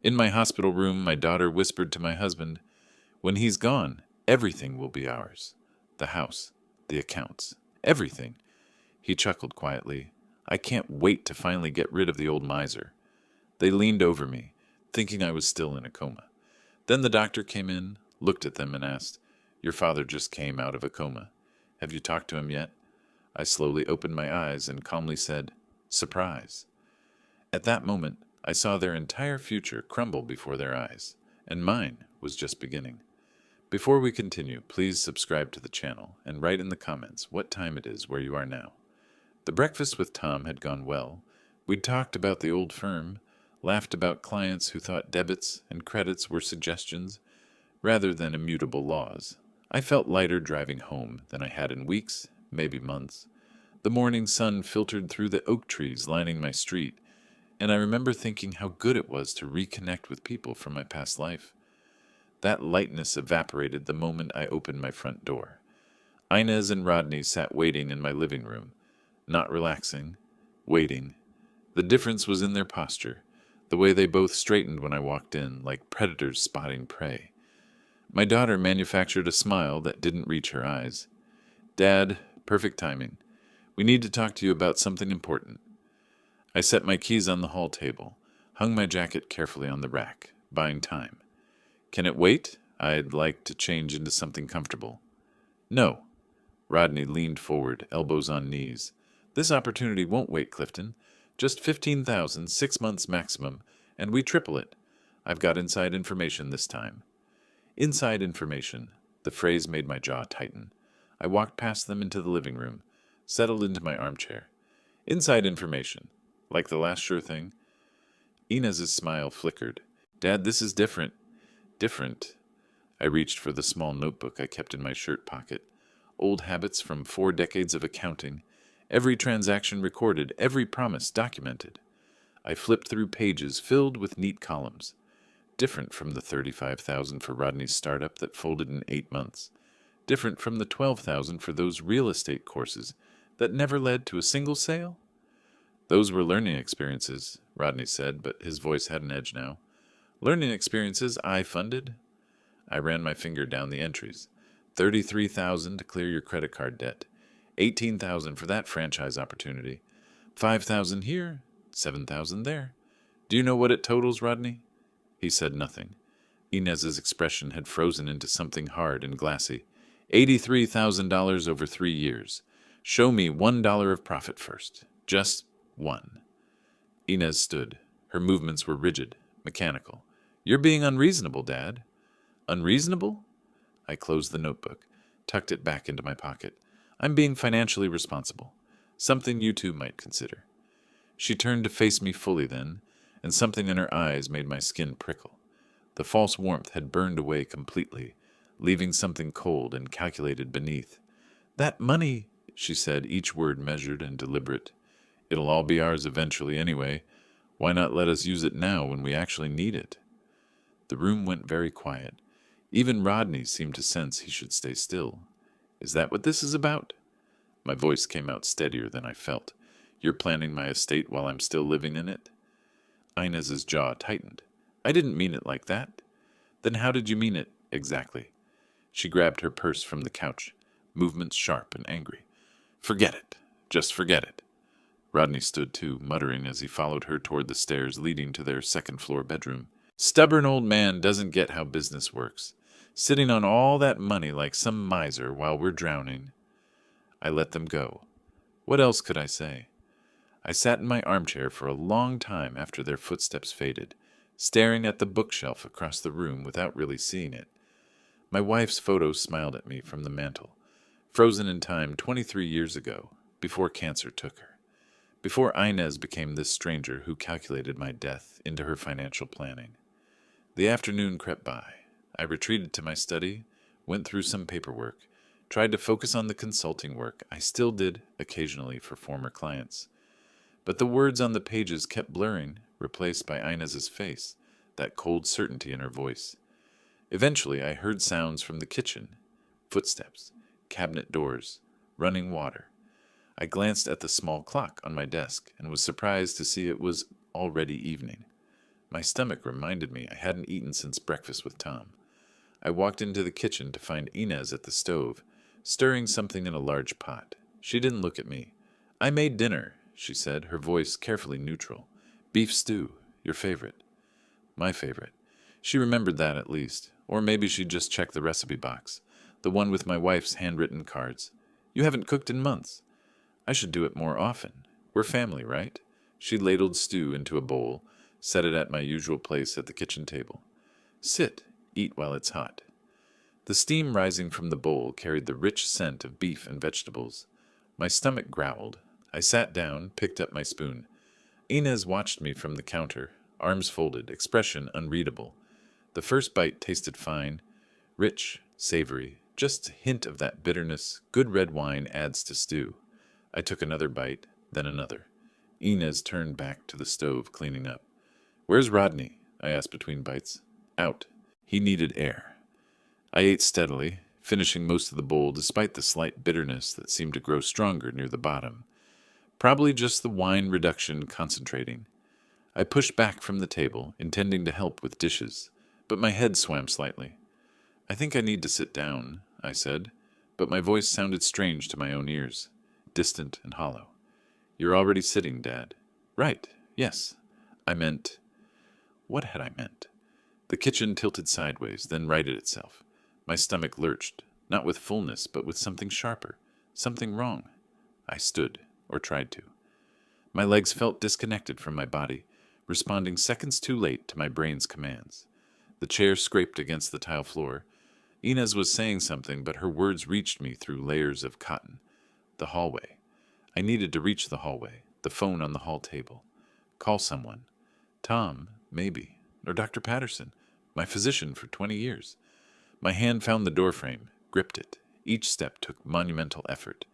In my hospital room, my daughter whispered to my husband, "When he's gone, everything will be ours. The house, the accounts, everything." He chuckled quietly. "I can't wait to finally get rid of the old miser." They leaned over me, thinking I was still in a coma. Then the doctor came in, looked at them, and asked, "Your father just came out of a coma. Have you talked to him yet?" I slowly opened my eyes and calmly said, "Surprise." At that moment, I saw their entire future crumble before their eyes, and mine was just beginning. Before we continue, please subscribe to the channel and write in the comments what time it is where you are now. The breakfast with Tom had gone well. We'd talked about the old firm, laughed about clients who thought debits and credits were suggestions rather than immutable laws. I felt lighter driving home than I had in weeks, maybe months. The morning sun filtered through the oak trees lining my street, and I remember thinking how good it was to reconnect with people from my past life. That lightness evaporated the moment I opened my front door. Inez and Rodney sat waiting in my living room, not relaxing, waiting. The difference was in their posture, the way they both straightened when I walked in, like predators spotting prey. My daughter manufactured a smile that didn't reach her eyes. "Dad, perfect timing. We need to talk to you about something important." I set my keys on the hall table, hung my jacket carefully on the rack, buying time. "Can it wait? I'd like to change into something comfortable." "No." Rodney leaned forward, elbows on knees. "This opportunity won't wait, Clifton. Just 15,000, 6 months maximum, and we triple it. I've got inside information this time." Inside information. The phrase made my jaw tighten. I walked past them into the living room, settled into my armchair. Inside information. Like the last sure thing? Inez's smile flickered. "Dad, this is different." "Different?" I reached for the small notebook I kept in my shirt pocket. Old habits from 4 decades of accounting. Every transaction recorded, every promise documented. I flipped through pages filled with neat columns. Different from the 35,000 for Rodney's startup that folded in 8 months. Different from the 12,000 for those real estate courses that never led to a single sale. "Those were learning experiences," Rodney said, but his voice had an edge now. "Learning experiences I funded?" I ran my finger down the entries. 33,000 to clear your credit card debt. 18,000 for that franchise opportunity. 5,000 here, 7,000 there. "Do you know what it totals, Rodney?" He said nothing. Inez's expression had frozen into something hard and glassy. $83,000 over 3 years. Show me $1 of profit first. Just one. Inez stood. Her movements were rigid, mechanical. "You're being unreasonable, Dad." "Unreasonable?" I closed the notebook, tucked it back into my pocket. "I'm being financially responsible. Something you two might consider." She turned to face me fully then, and something in her eyes made my skin prickle. The false warmth had burned away completely, leaving something cold and calculated beneath. "That money," she said, each word measured and deliberate. "It'll all be ours eventually anyway. Why not let us use it now when we actually need it?" The room went very quiet. Even Rodney seemed to sense he should stay still. "Is that what this is about?" My voice came out steadier than I felt. "You're planning my estate while I'm still living in it?" Inez's jaw tightened. "I didn't mean it like that." "Then how did you mean it, exactly?" She grabbed her purse from the couch, movements sharp and angry. "Forget it. Just forget it." Rodney stood too, muttering as he followed her toward the stairs leading to their second-floor bedroom. "Stubborn old man doesn't get how business works. Sitting on all that money like some miser while we're drowning." I let them go. What else could I say? I sat in my armchair for a long time after their footsteps faded, staring at the bookshelf across the room without really seeing it. My wife's photo smiled at me from the mantel, frozen in time 23 years ago, before cancer took her, before Inez became this stranger who calculated my death into her financial planning. The afternoon crept by. I retreated to my study, went through some paperwork, tried to focus on the consulting work I still did occasionally for former clients. But the words on the pages kept blurring, replaced by Inez's face, that cold certainty in her voice. Eventually, I heard sounds from the kitchen, footsteps, cabinet doors, running water. I glanced at the small clock on my desk and was surprised to see it was already evening. My stomach reminded me I hadn't eaten since breakfast with Tom. I walked into the kitchen to find Inez at the stove, stirring something in a large pot. She didn't look at me. "I made dinner," she said, her voice carefully neutral. "Beef stew, your favorite." My favorite. She remembered that at least. Or maybe she'd just checked the recipe box. The one with my wife's handwritten cards. "You haven't cooked in months." "I should do it more often. We're family, right?" She ladled stew into a bowl, set it at my usual place at the kitchen table. "Sit, eat while it's hot." The steam rising from the bowl carried the rich scent of beef and vegetables. My stomach growled. I sat down, picked up my spoon. Inez watched me from the counter, arms folded, expression unreadable. The first bite tasted fine, rich, savory, just a hint of that bitterness good red wine adds to stew. I took another bite, then another. Inez turned back to the stove, cleaning up. "Where's Rodney?" I asked between bites. "Out. He needed air." I ate steadily, finishing most of the bowl despite the slight bitterness that seemed to grow stronger near the bottom. Probably just the wine reduction concentrating. I pushed back from the table, intending to help with dishes, but my head swam slightly. "I think I need to sit down," I said, but my voice sounded strange to my own ears, distant and hollow. "You're already sitting, Dad." "Right, yes. I meant—" What had I meant? The kitchen tilted sideways, then righted itself. My stomach lurched, not with fullness, but with something sharper, something wrong. I stood, or tried to. My legs felt disconnected from my body, responding seconds too late to my brain's commands. The chair scraped against the tile floor. Inez was saying something, but her words reached me through layers of cotton. The hallway. I needed to reach the hallway, the phone on the hall table. Call someone. Tom, maybe, or Dr. Patterson, my physician for 20 years. My hand found the doorframe, gripped it. Each step took monumental effort.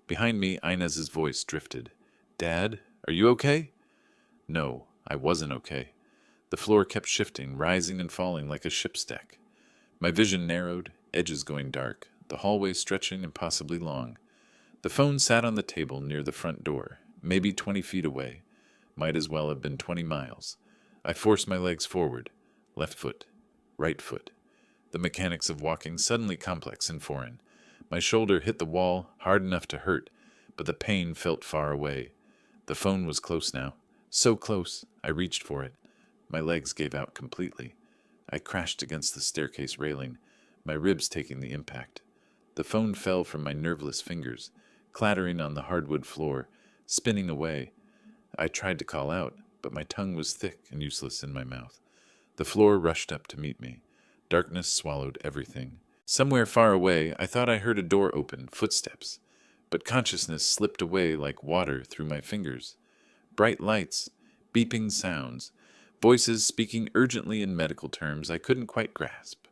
Behind me, Inez's voice drifted. "Dad, are you okay?" No, I wasn't okay. The floor kept shifting, rising and falling like a ship's deck. My vision narrowed, edges going dark, the hallway stretching impossibly long. The phone sat on the table near the front door, maybe 20 feet away. Might as well have been 20 miles. I forced my legs forward. Left foot, right foot. The mechanics of walking suddenly complex and foreign. My shoulder hit the wall, hard enough to hurt, but the pain felt far away. The phone was close now. So close, I reached for it. My legs gave out completely. I crashed against the staircase railing, my ribs taking the impact. The phone fell from my nerveless fingers, clattering on the hardwood floor, spinning away. I tried to call out, but my tongue was thick and useless in my mouth. The floor rushed up to meet me. Darkness swallowed everything. Somewhere far away, I thought I heard a door open, footsteps. But consciousness slipped away like water through my fingers. Bright lights, beeping sounds, voices speaking urgently in medical terms I couldn't quite grasp.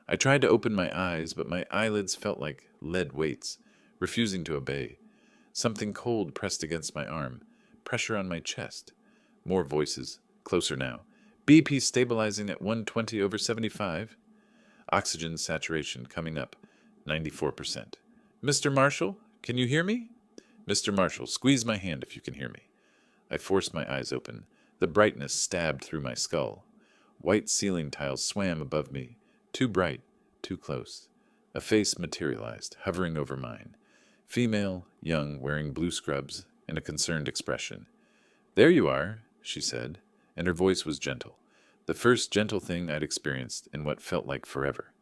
I tried to open my eyes, but my eyelids felt like lead weights, refusing to obey. Something cold pressed against my arm, pressure on my chest. More voices, closer now. "BP stabilizing at 120/75. Oxygen saturation coming up, 94%. "Mr. Marshall, can you hear me?" "Mr. Marshall, squeeze my hand if you can hear me." I forced my eyes open. The brightness stabbed through my skull. White ceiling tiles swam above me, too bright, too close. A face materialized, hovering over mine. Female, young, wearing blue scrubs, and a concerned expression. "There you are," she said, and her voice was gentle. The first gentle thing I'd experienced in what felt like forever.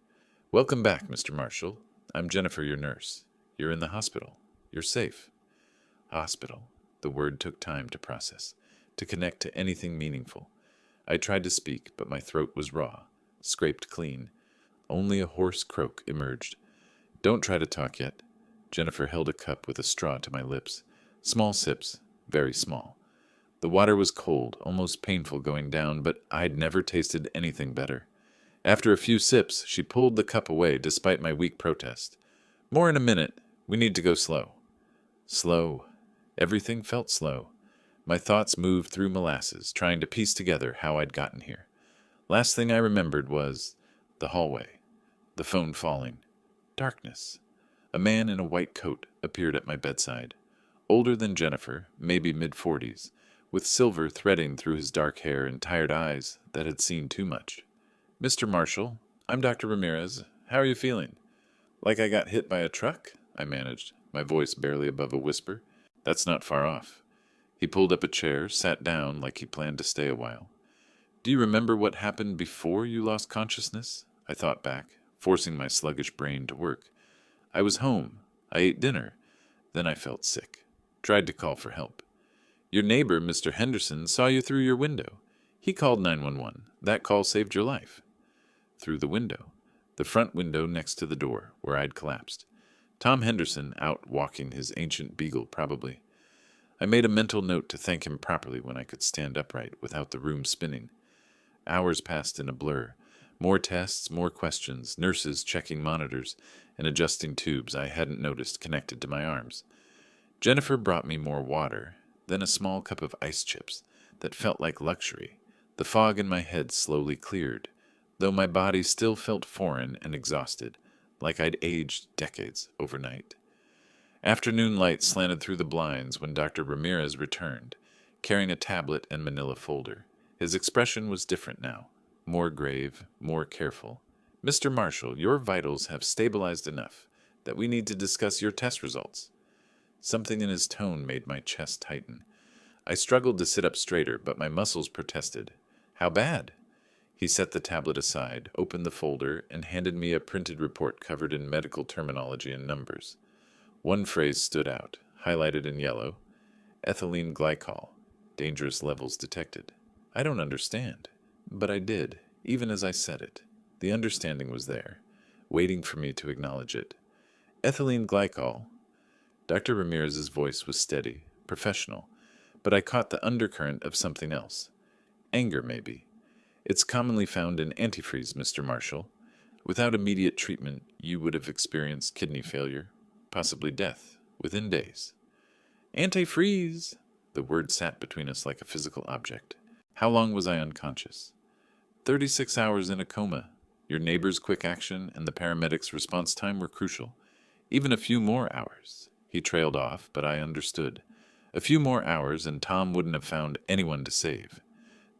"Welcome back, Mr. Marshall. I'm Jennifer, your nurse. You're in the hospital. You're safe." Hospital. The word took time to process, to connect to anything meaningful. I tried to speak, but my throat was raw, scraped clean. Only a hoarse croak emerged. "Don't try to talk yet." Jennifer held a cup with a straw to my lips. Small sips, very small. The water was cold, almost painful going down, but I'd never tasted anything better. After a few sips, she pulled the cup away despite my weak protest. "More in a minute. We need to go slow." Slow. Everything felt slow. My thoughts moved through molasses, trying to piece together how I'd gotten here. Last thing I remembered was the hallway, the phone falling, darkness. A man in a white coat appeared at my bedside. Older than Jennifer, maybe mid-40s, with silver threading through his dark hair and tired eyes that had seen too much. "Mr. Marshall, I'm Dr. Ramirez. How are you feeling?" "Like I got hit by a truck?" I managed, my voice barely above a whisper. "That's not far off." He pulled up a chair, sat down like he planned to stay a while. "Do you remember what happened before you lost consciousness?" I thought back, forcing my sluggish brain to work. "I was home. I ate dinner. Then I felt sick. Tried to call for help. Your neighbor, Mr. Henderson, saw you through your window. He called 911. That call saved your life." Through the window. The front window next to the door, where I'd collapsed. Tom Henderson out walking his ancient beagle, probably. I made a mental note to thank him properly when I could stand upright without the room spinning. Hours passed in a blur. More tests, more questions, nurses checking monitors and adjusting tubes I hadn't noticed connected to my arms. Jennifer brought me more water, then a small cup of ice chips that felt like luxury. The fog in my head slowly cleared, though my body still felt foreign and exhausted, like I'd aged decades overnight. Afternoon light slanted through the blinds when Dr. Ramirez returned, carrying a tablet and manila folder. His expression was different now, more grave, more careful. "Mr. Marshall, your vitals have stabilized enough that we need to discuss your test results." Something in his tone made my chest tighten. I struggled to sit up straighter, but my muscles protested. "How bad?" He set the tablet aside, opened the folder, and handed me a printed report covered in medical terminology and numbers. One phrase stood out, highlighted in yellow. "Ethylene glycol. Dangerous levels detected." I don't understand. But I did, even as I said it. The understanding was there, waiting for me to acknowledge it. "Ethylene glycol." Dr. Ramirez's voice was steady, professional, but I caught the undercurrent of something else. Anger, maybe. "It's commonly found in antifreeze, Mr. Marshall. Without immediate treatment, you would have experienced kidney failure, possibly death, within days." "Antifreeze!" The word sat between us like a physical object. How long was I unconscious? 36 hours in a coma. Your neighbor's quick action and the paramedics' response time were crucial. Even a few more hours. He trailed off, but I understood. A few more hours and Tom wouldn't have found anyone to save.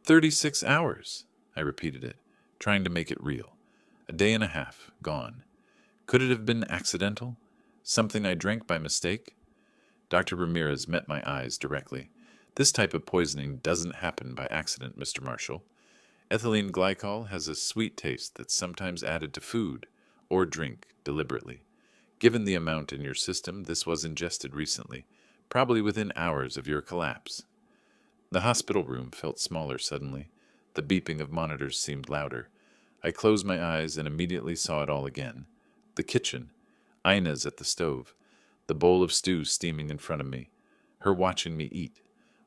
36 hours! I repeated it, trying to make it real. A day and a half, gone. Could it have been accidental? Something I drank by mistake? Dr. Ramirez met my eyes directly. "This type of poisoning doesn't happen by accident, Mr. Marshall. Ethylene glycol has a sweet taste that's sometimes added to food or drink deliberately. Given the amount in your system, this was ingested recently, probably within hours of your collapse." The hospital room felt smaller suddenly. The beeping of monitors seemed louder. I closed my eyes and immediately saw it all again. The kitchen, Ina's at the stove, the bowl of stew steaming in front of me, her watching me eat,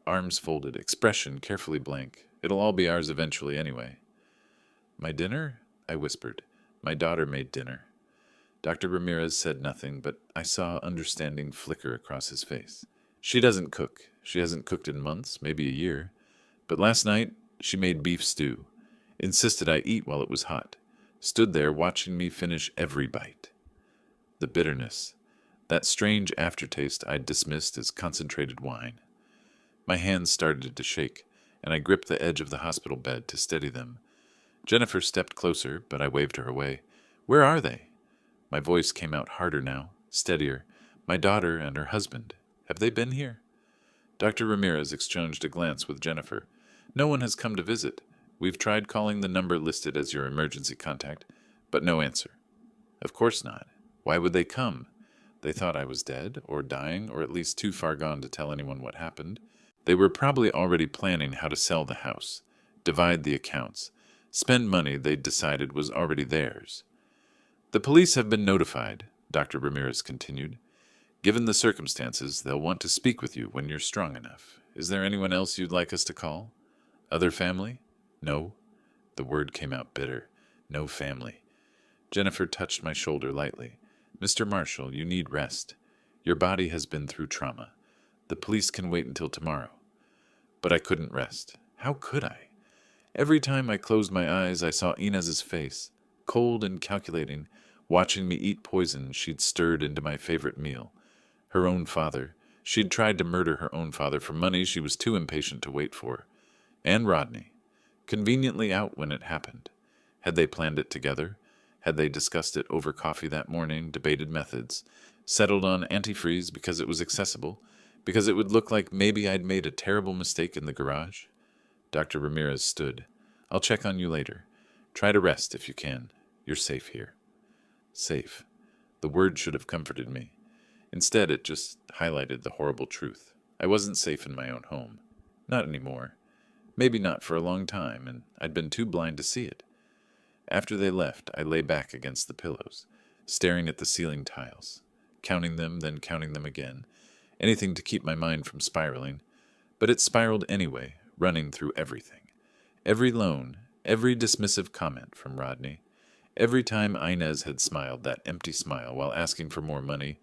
arms folded, expression carefully blank. It'll all be ours eventually anyway. "My dinner?" I whispered. "My daughter made dinner." Dr. Ramirez said nothing, but I saw understanding flicker across his face. "She doesn't cook. She hasn't cooked in months, maybe a year. But last night, she made beef stew. Insisted I eat while it was hot. Stood there watching me finish every bite." The bitterness, that strange aftertaste I'd dismissed as concentrated wine. My hands started to shake, and I gripped the edge of the hospital bed to steady them. Jennifer stepped closer, but I waved her away. "Where are they?" My voice came out harder now, steadier. "My daughter and her husband. Have they been here?" Dr. Ramirez exchanged a glance with Jennifer. "No one has come to visit. We've tried calling the number listed as your emergency contact, but no answer." "Of course not. Why would they come? They thought I was dead, or dying, or at least too far gone to tell anyone what happened. They were probably already planning how to sell the house, divide the accounts, spend money they'd decided was already theirs." "The police have been notified," Dr. Ramirez continued. "Given the circumstances, they'll want to speak with you when you're strong enough. Is there anyone else you'd like us to call? Other family?" "No." The word came out bitter. "No family." Jennifer touched my shoulder lightly. "Mr. Marshall, you need rest. Your body has been through trauma. The police can wait until tomorrow." But I couldn't rest. How could I? Every time I closed my eyes, I saw Inez's face, cold and calculating, watching me eat poison she'd stirred into my favorite meal. Her own father, She'd tried to murder her own father for money she was too impatient to wait for. And Rodney. Conveniently out when it happened. Had they planned it together? Had they discussed it over coffee that morning, debated methods, settled on antifreeze because it was accessible, because it would look like maybe I'd made a terrible mistake in the garage? Dr. Ramirez stood. I'll check on you later. Try to rest if you can. You're safe here. Safe. The word should have comforted me. Instead, it just highlighted the horrible truth. I wasn't safe in my own home. Not anymore. Maybe not for a long time, and I'd been too blind to see it. After they left, I lay back against the pillows, staring at the ceiling tiles, counting them, then counting them again, anything to keep my mind from spiraling. But it spiraled anyway, running through everything. Every loan, every dismissive comment from Rodney, every time Inez had smiled that empty smile while asking for more money,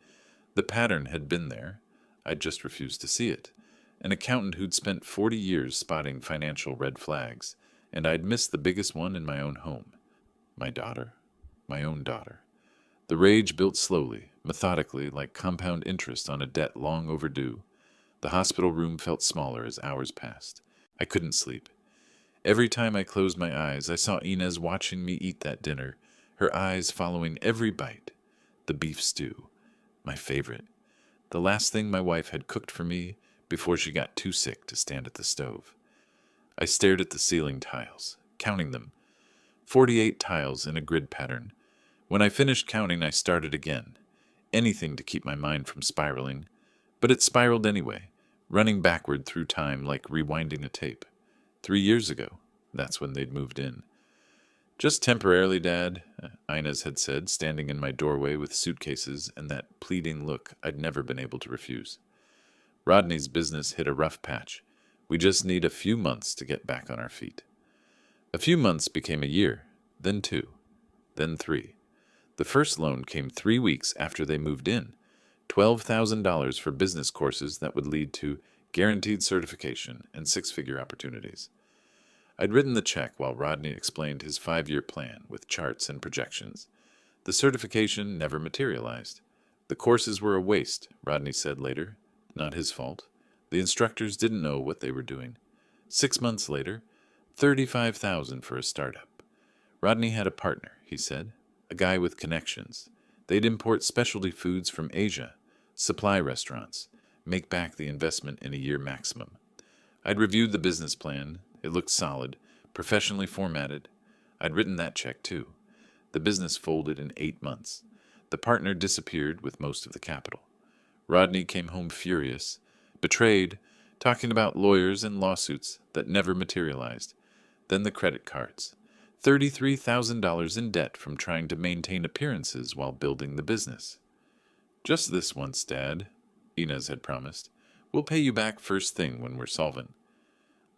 the pattern had been there. I'd just refused to see it. An accountant who'd spent 40 years spotting financial red flags, and I'd missed the biggest one in my own home. My daughter. My own daughter. The rage built slowly, methodically, like compound interest on a debt long overdue. The hospital room felt smaller as hours passed. I couldn't sleep. Every time I closed my eyes, I saw Inez watching me eat that dinner, her eyes following every bite. The beef stew. My favorite. The last thing my wife had cooked for me before she got too sick to stand at the stove. I stared at the ceiling tiles, counting them. 48 tiles in a grid pattern. When I finished counting, I started again. Anything to keep my mind from spiraling. But it spiraled anyway, running backward through time like rewinding a tape. 3 years ago, that's when they'd moved in. Just temporarily, Dad, Inez had said, standing in my doorway with suitcases and that pleading look I'd never been able to refuse. Rodney's business hit a rough patch. We just need a few months to get back on our feet. A few months became a year, then 2, then 3. The first loan came 3 weeks after they moved in. $12,000 for business courses that would lead to guaranteed certification and 6-figure opportunities. I'd written the check while Rodney explained his 5-year plan with charts and projections. The certification never materialized. The courses were a waste, Rodney said later. Not his fault. The instructors didn't know what they were doing. 6 months later, $35,000 for a startup. Rodney had a partner, he said, a guy with connections. They'd import specialty foods from Asia, supply restaurants, make back the investment in a year maximum. I'd reviewed the business plan. It looked solid, professionally formatted. I'd written that check, too. The business folded in 8 months. The partner disappeared with most of the capital. Rodney came home furious, betrayed, talking about lawyers and lawsuits that never materialized. Then the credit cards. $33,000 in debt from trying to maintain appearances while building the business. Just this once, Dad, Inez had promised. We'll pay you back first thing when we're solvent.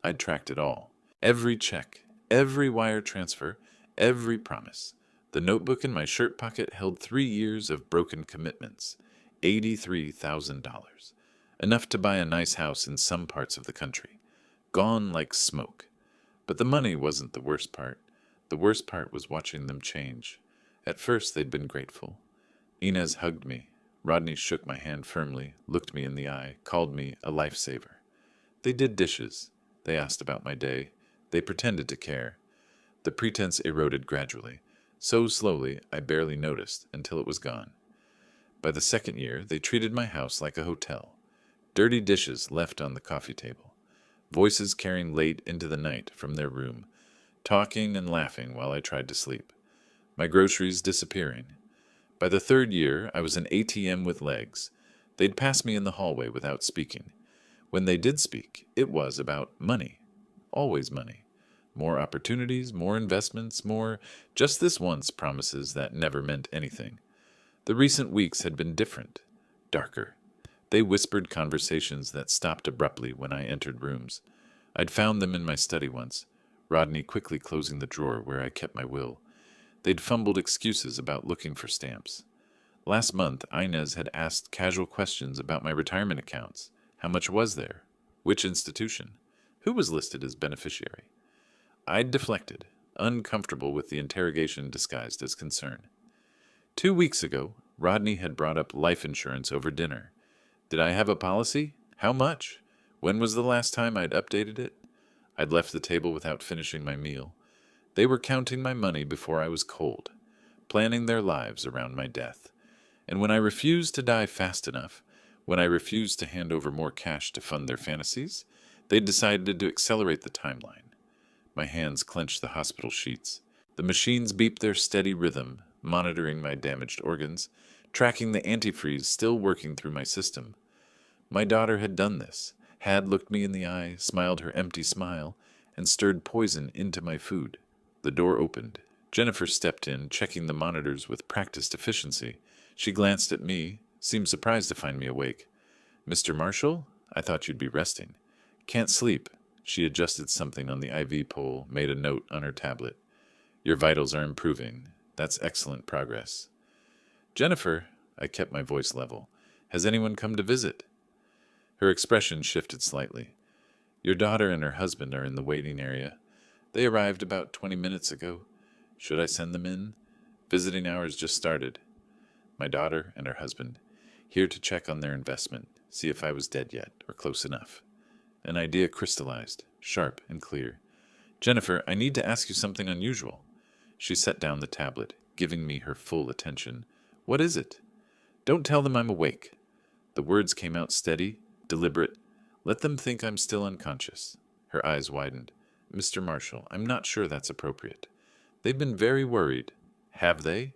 I'd tracked it all. Every check, every wire transfer, every promise. The notebook in my shirt pocket held 3 years of broken commitments. $83,000. Enough to buy a nice house in some parts of the country. Gone like smoke. But the money wasn't the worst part. The worst part was watching them change. At first they'd been grateful. Inez hugged me. Rodney shook my hand firmly, looked me in the eye, called me a lifesaver. They did dishes. They asked about my day. They pretended to care. The pretense eroded gradually, so slowly I barely noticed until it was gone. By the second year, they treated my house like a hotel. Dirty dishes left on the coffee table. Voices carrying late into the night from their room, talking and laughing while I tried to sleep. My groceries disappearing. By the 3rd year, I was an ATM with legs. They'd pass me in the hallway without speaking. When they did speak, it was about money. Always money. More opportunities, more investments, more just this once promises that never meant anything. The recent weeks had been different, darker. They whispered conversations that stopped abruptly when I entered rooms. I'd found them in my study once, Rodney quickly closing the drawer where I kept my will. They'd fumbled excuses about looking for stamps. Last month, Inez had asked casual questions about my retirement accounts. How much was there? Which institution? Who was listed as beneficiary? I'd deflected, uncomfortable with the interrogation disguised as concern. 2 weeks ago, Rodney had brought up life insurance over dinner. Did I have a policy? How much? When was the last time I'd updated it? I'd left the table without finishing my meal. They were counting my money before I was cold, planning their lives around my death. And when I refused to die fast enough, when I refused to hand over more cash to fund their fantasies, they decided to accelerate the timeline. My hands clenched the hospital sheets. The machines beeped their steady rhythm, monitoring my damaged organs, tracking the antifreeze still working through my system. My daughter had done this, had looked me in the eye, smiled her empty smile, and stirred poison into my food. The door opened. Jennifer stepped in, checking the monitors with practiced efficiency. She glanced at me, seemed surprised to find me awake. "Mr. Marshall? I thought you'd be resting." "Can't sleep." She adjusted something on the IV pole, made a note on her tablet. "Your vitals are improving. That's excellent progress." "Jennifer," I kept my voice level, "has anyone come to visit?" Her expression shifted slightly. "Your daughter and her husband are in the waiting area. They arrived about 20 minutes ago. Should I send them in? Visiting hours just started." My daughter and her husband, here to check on their investment, see if I was dead yet, or close enough. An idea crystallized, sharp and clear. "Jennifer, I need to ask you something unusual." She set down the tablet, giving me her full attention. "What is it?" "Don't tell them I'm awake." The words came out steady, deliberate. "Let them think I'm still unconscious." Her eyes widened. "Mr. Marshall, I'm not sure that's appropriate. They've been very worried." "Have they?"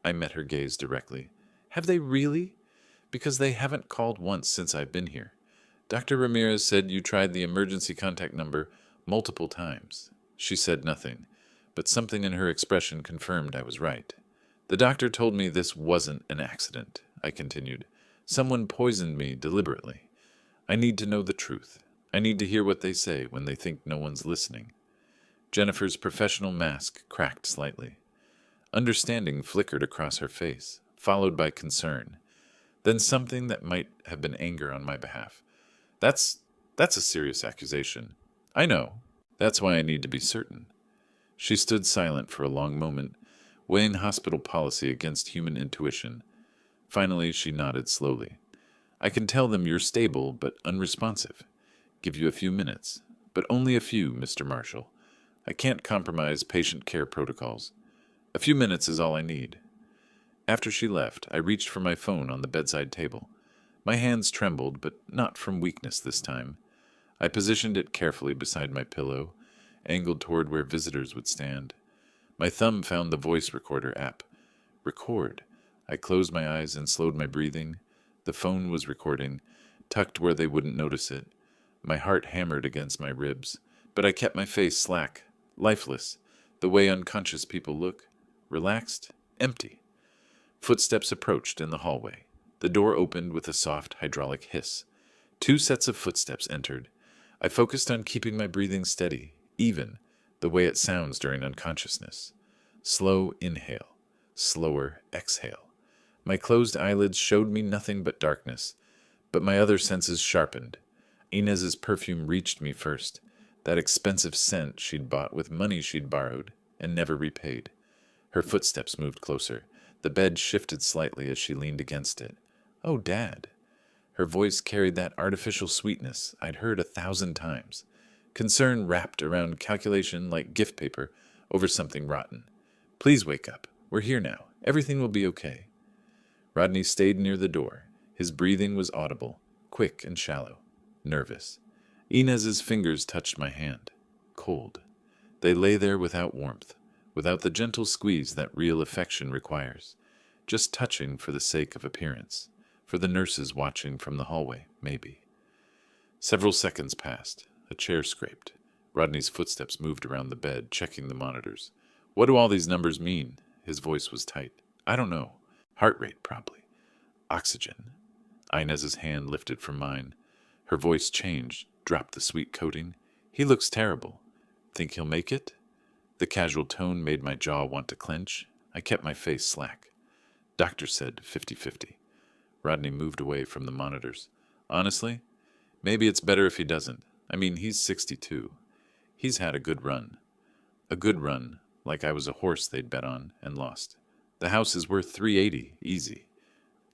I met her gaze directly. "Have they really? Because they haven't called once since I've been here. Dr. Ramirez said you tried the emergency contact number multiple times." She said nothing, but something in her expression confirmed I was right. "The doctor told me this wasn't an accident," I continued. "Someone poisoned me deliberately. I need to know the truth. I need to hear what they say when they think no one's listening." Jennifer's professional mask cracked slightly. Understanding flickered across her face, followed by concern, then something that might have been anger on my behalf. That's a serious accusation." "I know. That's why I need to be certain." She stood silent for a long moment, weighing hospital policy against human intuition. Finally, she nodded slowly. "I can tell them you're stable but unresponsive. Give you a few minutes, but only a few, Mr. Marshall. I can't compromise patient care protocols. A few minutes is all I need." After she left, I reached for my phone on the bedside table. My hands trembled, but not from weakness this time. I positioned it carefully beside my pillow, angled toward where visitors would stand. My thumb found the voice recorder app. Record. I closed my eyes and slowed my breathing. The phone was recording, tucked where they wouldn't notice it. My heart hammered against my ribs, but I kept my face slack, lifeless, the way unconscious people look. Relaxed, empty. Footsteps approached in the hallway. The door opened with a soft hydraulic hiss. 2 sets of footsteps entered. I focused on keeping my breathing steady, even, the way it sounds during unconsciousness. Slow inhale, slower exhale. My closed eyelids showed me nothing but darkness, but my other senses sharpened. Inez's perfume reached me first, that expensive scent she'd bought with money she'd borrowed and never repaid. Her footsteps moved closer. The bed shifted slightly as she leaned against it. "Oh, Dad." Her voice carried that artificial sweetness I'd heard 1,000 times. Concern wrapped around calculation like gift paper over something rotten. "Please wake up. We're here now. Everything will be okay." Rodney stayed near the door. His breathing was audible, quick and shallow, nervous. Inez's fingers touched my hand. Cold. They lay there without warmth, without the gentle squeeze that real affection requires. Just touching for the sake of appearance, for the nurses watching from the hallway, maybe. Several seconds passed. A chair scraped. Rodney's footsteps moved around the bed, checking the monitors. "What do all these numbers mean?" His voice was tight. "I don't know. Heart rate, probably. Oxygen." Inez's hand lifted from mine. Her voice changed, dropped the sweet coating. "He looks terrible. Think he'll make it?" The casual tone made my jaw want to clench. I kept my face slack. Doctor said 50-50. Rodney moved away from the monitors. "Honestly, maybe it's better if he doesn't. I mean, he's 62. He's had a good run. A good run, like I was a horse they'd bet on and lost. The house is worth $380, easy."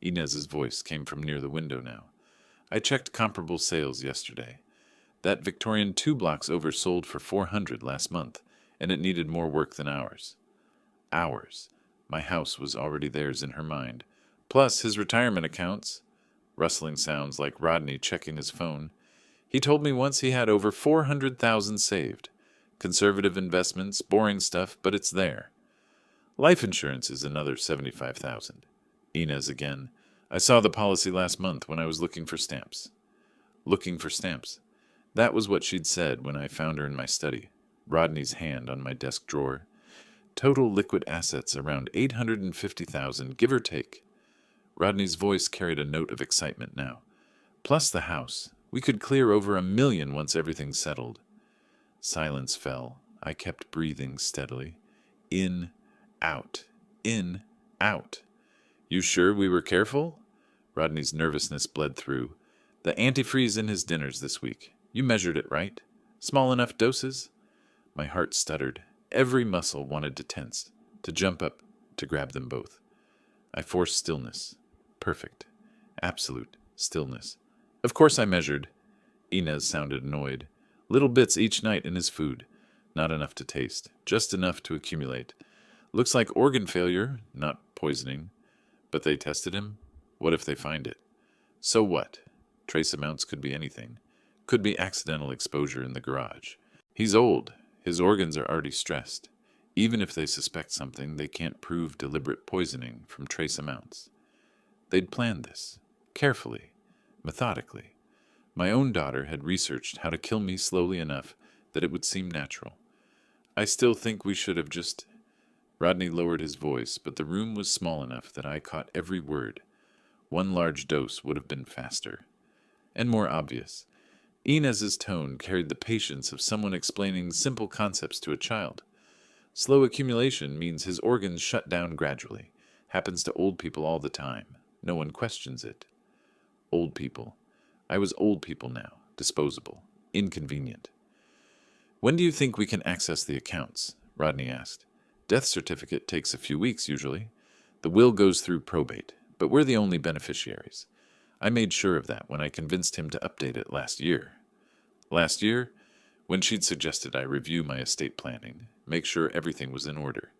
Inez's voice came from near the window now. I checked comparable sales yesterday. That Victorian 2 blocks over sold for 400 last month, and it needed more work than ours. Ours. My house was already theirs in her mind. Plus his retirement accounts. Rustling sounds like Rodney checking his phone. He told me once he had over 400,000 saved. Conservative investments, boring stuff, but it's there. Life insurance is another 75,000. Inez again. I saw the policy last month when I was looking for stamps. Looking for stamps. That was what she'd said when I found her in my study. Rodney's hand on my desk drawer. Total liquid assets around 850,000, give or take. Rodney's voice carried a note of excitement now. Plus the house. We could clear over $1 million once everything's settled. Silence fell. I kept breathing steadily. In, out. In, out. You sure we were careful? Rodney's nervousness bled through. The antifreeze in his dinners this week. You measured it, right? Small enough doses? My heart stuttered. Every muscle wanted to tense, to jump up, to grab them both. I forced stillness. Perfect. Absolute stillness. Of course I measured. Inez sounded annoyed. Little bits each night in his food. Not enough to taste. Just enough to accumulate. Looks like organ failure, not poisoning. But they tested him? What if they find it? So what? Trace amounts could be anything. Could be accidental exposure in the garage. He's old. His organs are already stressed. Even if they suspect something, they can't prove deliberate poisoning from trace amounts. They'd planned this. Carefully. Methodically. My own daughter had researched how to kill me slowly enough that it would seem natural. I still think we should have just... Rodney lowered his voice, but the room was small enough that I caught every word. One large dose would have been faster. And more obvious. Inez's tone carried the patience of someone explaining simple concepts to a child. Slow accumulation means his organs shut down gradually. Happens to old people all the time. No one questions it. Old people. I was old people now. Disposable. Inconvenient. When do you think we can access the accounts? Rodney asked. Death certificate takes a few weeks usually. The will goes through probate, but we're the only beneficiaries. I made sure of that when I convinced him to update it last year. Last year? When she'd suggested I review my estate planning, make sure everything was in order.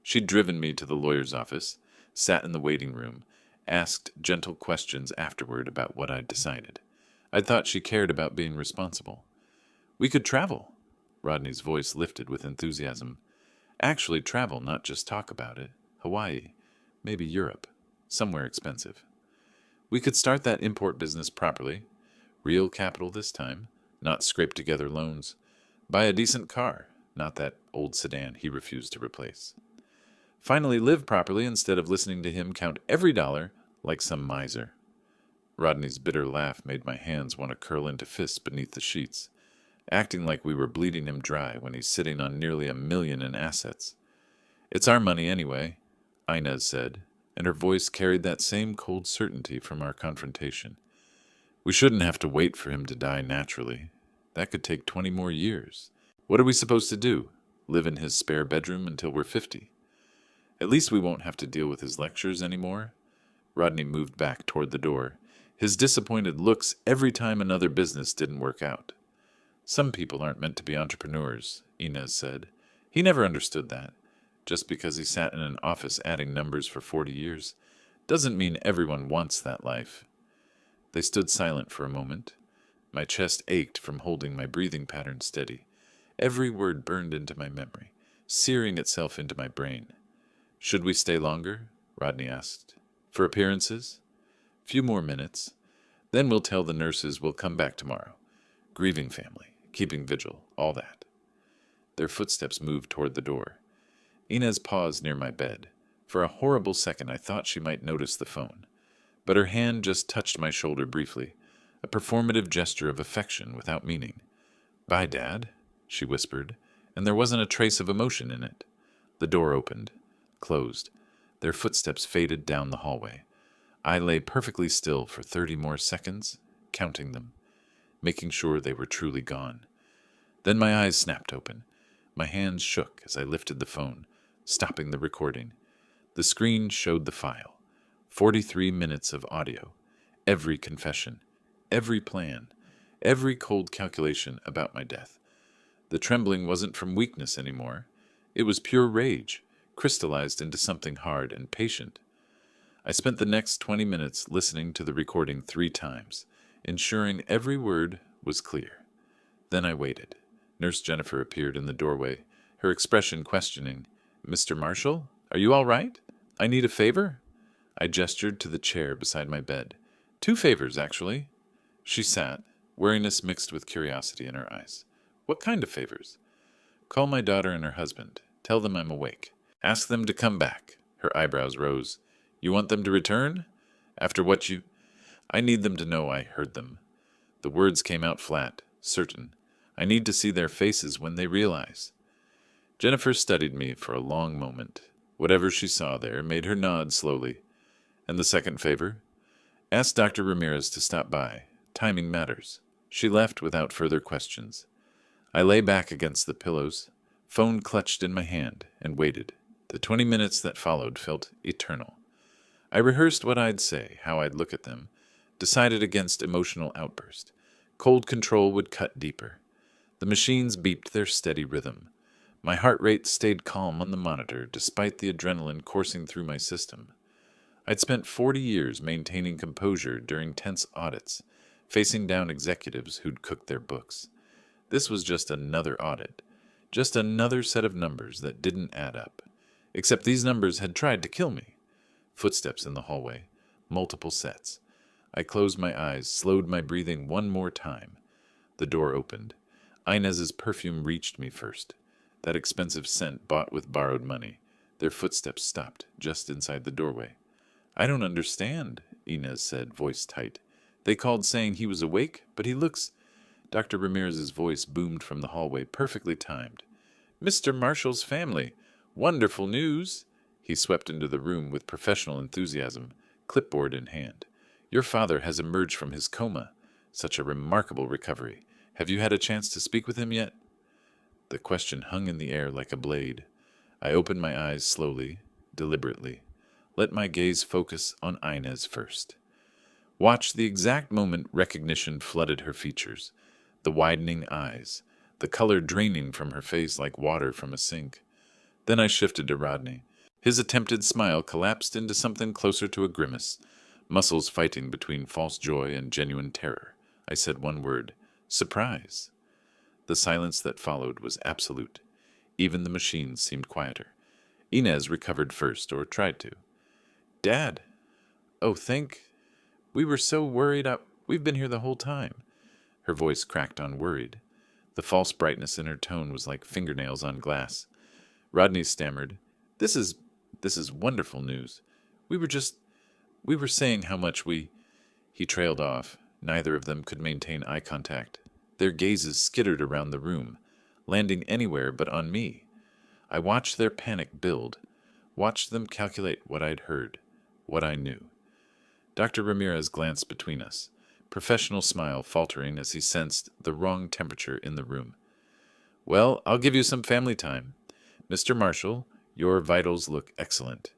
She'd driven me to the lawyer's office, sat in the waiting room, asked gentle questions afterward about what I'd decided. I thought she cared about being responsible. We could travel. Rodney's voice lifted with enthusiasm. Actually travel, not just talk about it. Hawaii. Maybe Europe. Somewhere expensive. We could start that import business properly. Real capital this time. Not scrape together loans. Buy a decent car. Not that old sedan he refused to replace. Finally live properly instead of listening to him count every dollar like some miser. Rodney's bitter laugh made my hands want to curl into fists beneath the sheets, acting like we were bleeding him dry when he's sitting on nearly $1 million in assets. It's our money anyway, Inez said, and her voice carried that same cold certainty from our confrontation. We shouldn't have to wait for him to die naturally. That could take 20 more years. What are we supposed to do? Live in his spare bedroom until we're 50? At least we won't have to deal with his lectures anymore. Rodney moved back toward the door, his disappointed looks every time another business didn't work out. Some people aren't meant to be entrepreneurs, Inez said. He never understood that. Just because he sat in an office adding numbers for 40 years doesn't mean everyone wants that life. They stood silent for a moment. My chest ached from holding my breathing pattern steady. Every word burned into my memory, searing itself into my brain. Should we stay longer? Rodney asked. For appearances? Few more minutes. Then we'll tell the nurses we'll come back tomorrow. Grieving family, keeping vigil, all that. Their footsteps moved toward the door. Inez paused near my bed. For a horrible second I thought she might notice the phone. But her hand just touched my shoulder briefly, a performative gesture of affection without meaning. Bye, Dad, she whispered, and there wasn't a trace of emotion in it. The door opened, closed. Their footsteps faded down the hallway. I lay perfectly still for 30 more seconds, counting them, making sure they were truly gone. Then my eyes snapped open. My hands shook as I lifted the phone, stopping the recording. The screen showed the file. 43 minutes of audio. Every confession. every plan, every cold calculation about my death. The trembling wasn't from weakness anymore. It was pure rage, crystallized into something hard and patient. I spent the next 20 minutes listening to the recording 3 times, ensuring every word was clear. Then I waited. Nurse Jennifer appeared in the doorway, her expression questioning. "Mr. Marshall, are you all right? I need a favor?" I gestured to the chair beside my bed. 2 favors, actually." She sat, wariness mixed with curiosity in her eyes. "What kind of favors?" "Call my daughter and her husband. Tell them I'm awake. Ask them to come back." Her eyebrows rose. "You want them to return? After what you—" "I need them to know I heard them." The words came out flat, certain. "I need to see their faces when they realize." Jennifer studied me for a long moment. Whatever she saw there made her nod slowly. "And the second favor?" "Ask Dr. Ramirez to stop by. Timing matters." She left without further questions. I lay back against the pillows, phone clutched in my hand, and waited. The 20 minutes that followed felt eternal. I rehearsed what I'd say, how I'd look at them, decided against emotional outburst. Cold control would cut deeper. The machines beeped their steady rhythm. My heart rate stayed calm on the monitor despite the adrenaline coursing through my system. I'd spent 40 years maintaining composure during tense audits, facing down executives who'd cooked their books. This was just another audit, just another set of numbers that didn't add up. Except these numbers had tried to kill me. Footsteps in the hallway, multiple sets. I closed my eyes, slowed my breathing one more time. The door opened. Inez's perfume reached me first. That expensive scent bought with borrowed money. Their footsteps stopped just inside the doorway. "I don't understand," Inez said, voice tight. "They called saying he was awake, but he looks—" Dr. Ramirez's voice boomed from the hallway, perfectly timed. "Mr. Marshall's family. Wonderful news." He swept into the room with professional enthusiasm, clipboard in hand. "Your father has emerged from his coma. Such a remarkable recovery. Have you had a chance to speak with him yet?" The question hung in the air like a blade. I opened my eyes slowly, deliberately. Let my gaze focus on Inez first. Watched the exact moment recognition flooded her features. The widening eyes, the color draining from her face like water from a sink. Then I shifted to Rodney. His attempted smile collapsed into something closer to a grimace, muscles fighting between false joy and genuine terror. I said one word: surprise. The silence that followed was absolute. Even the machines seemed quieter. Inez recovered first, or tried to. "Dad." "Oh, we were so worried. We've been here the whole time." Her voice cracked on worried. The false brightness in her tone was like fingernails on glass. Rodney stammered, This is wonderful news. We were saying how much we—" He trailed off. Neither of them could maintain eye contact. Their gazes skittered around the room, landing anywhere but on me. I watched their panic build, watched them calculate what I'd heard, what I knew. Dr. Ramirez glanced between us, professional smile faltering as he sensed the wrong temperature in the room. "Well, I'll give you some family time. Mr. Marshall, your vitals look excellent.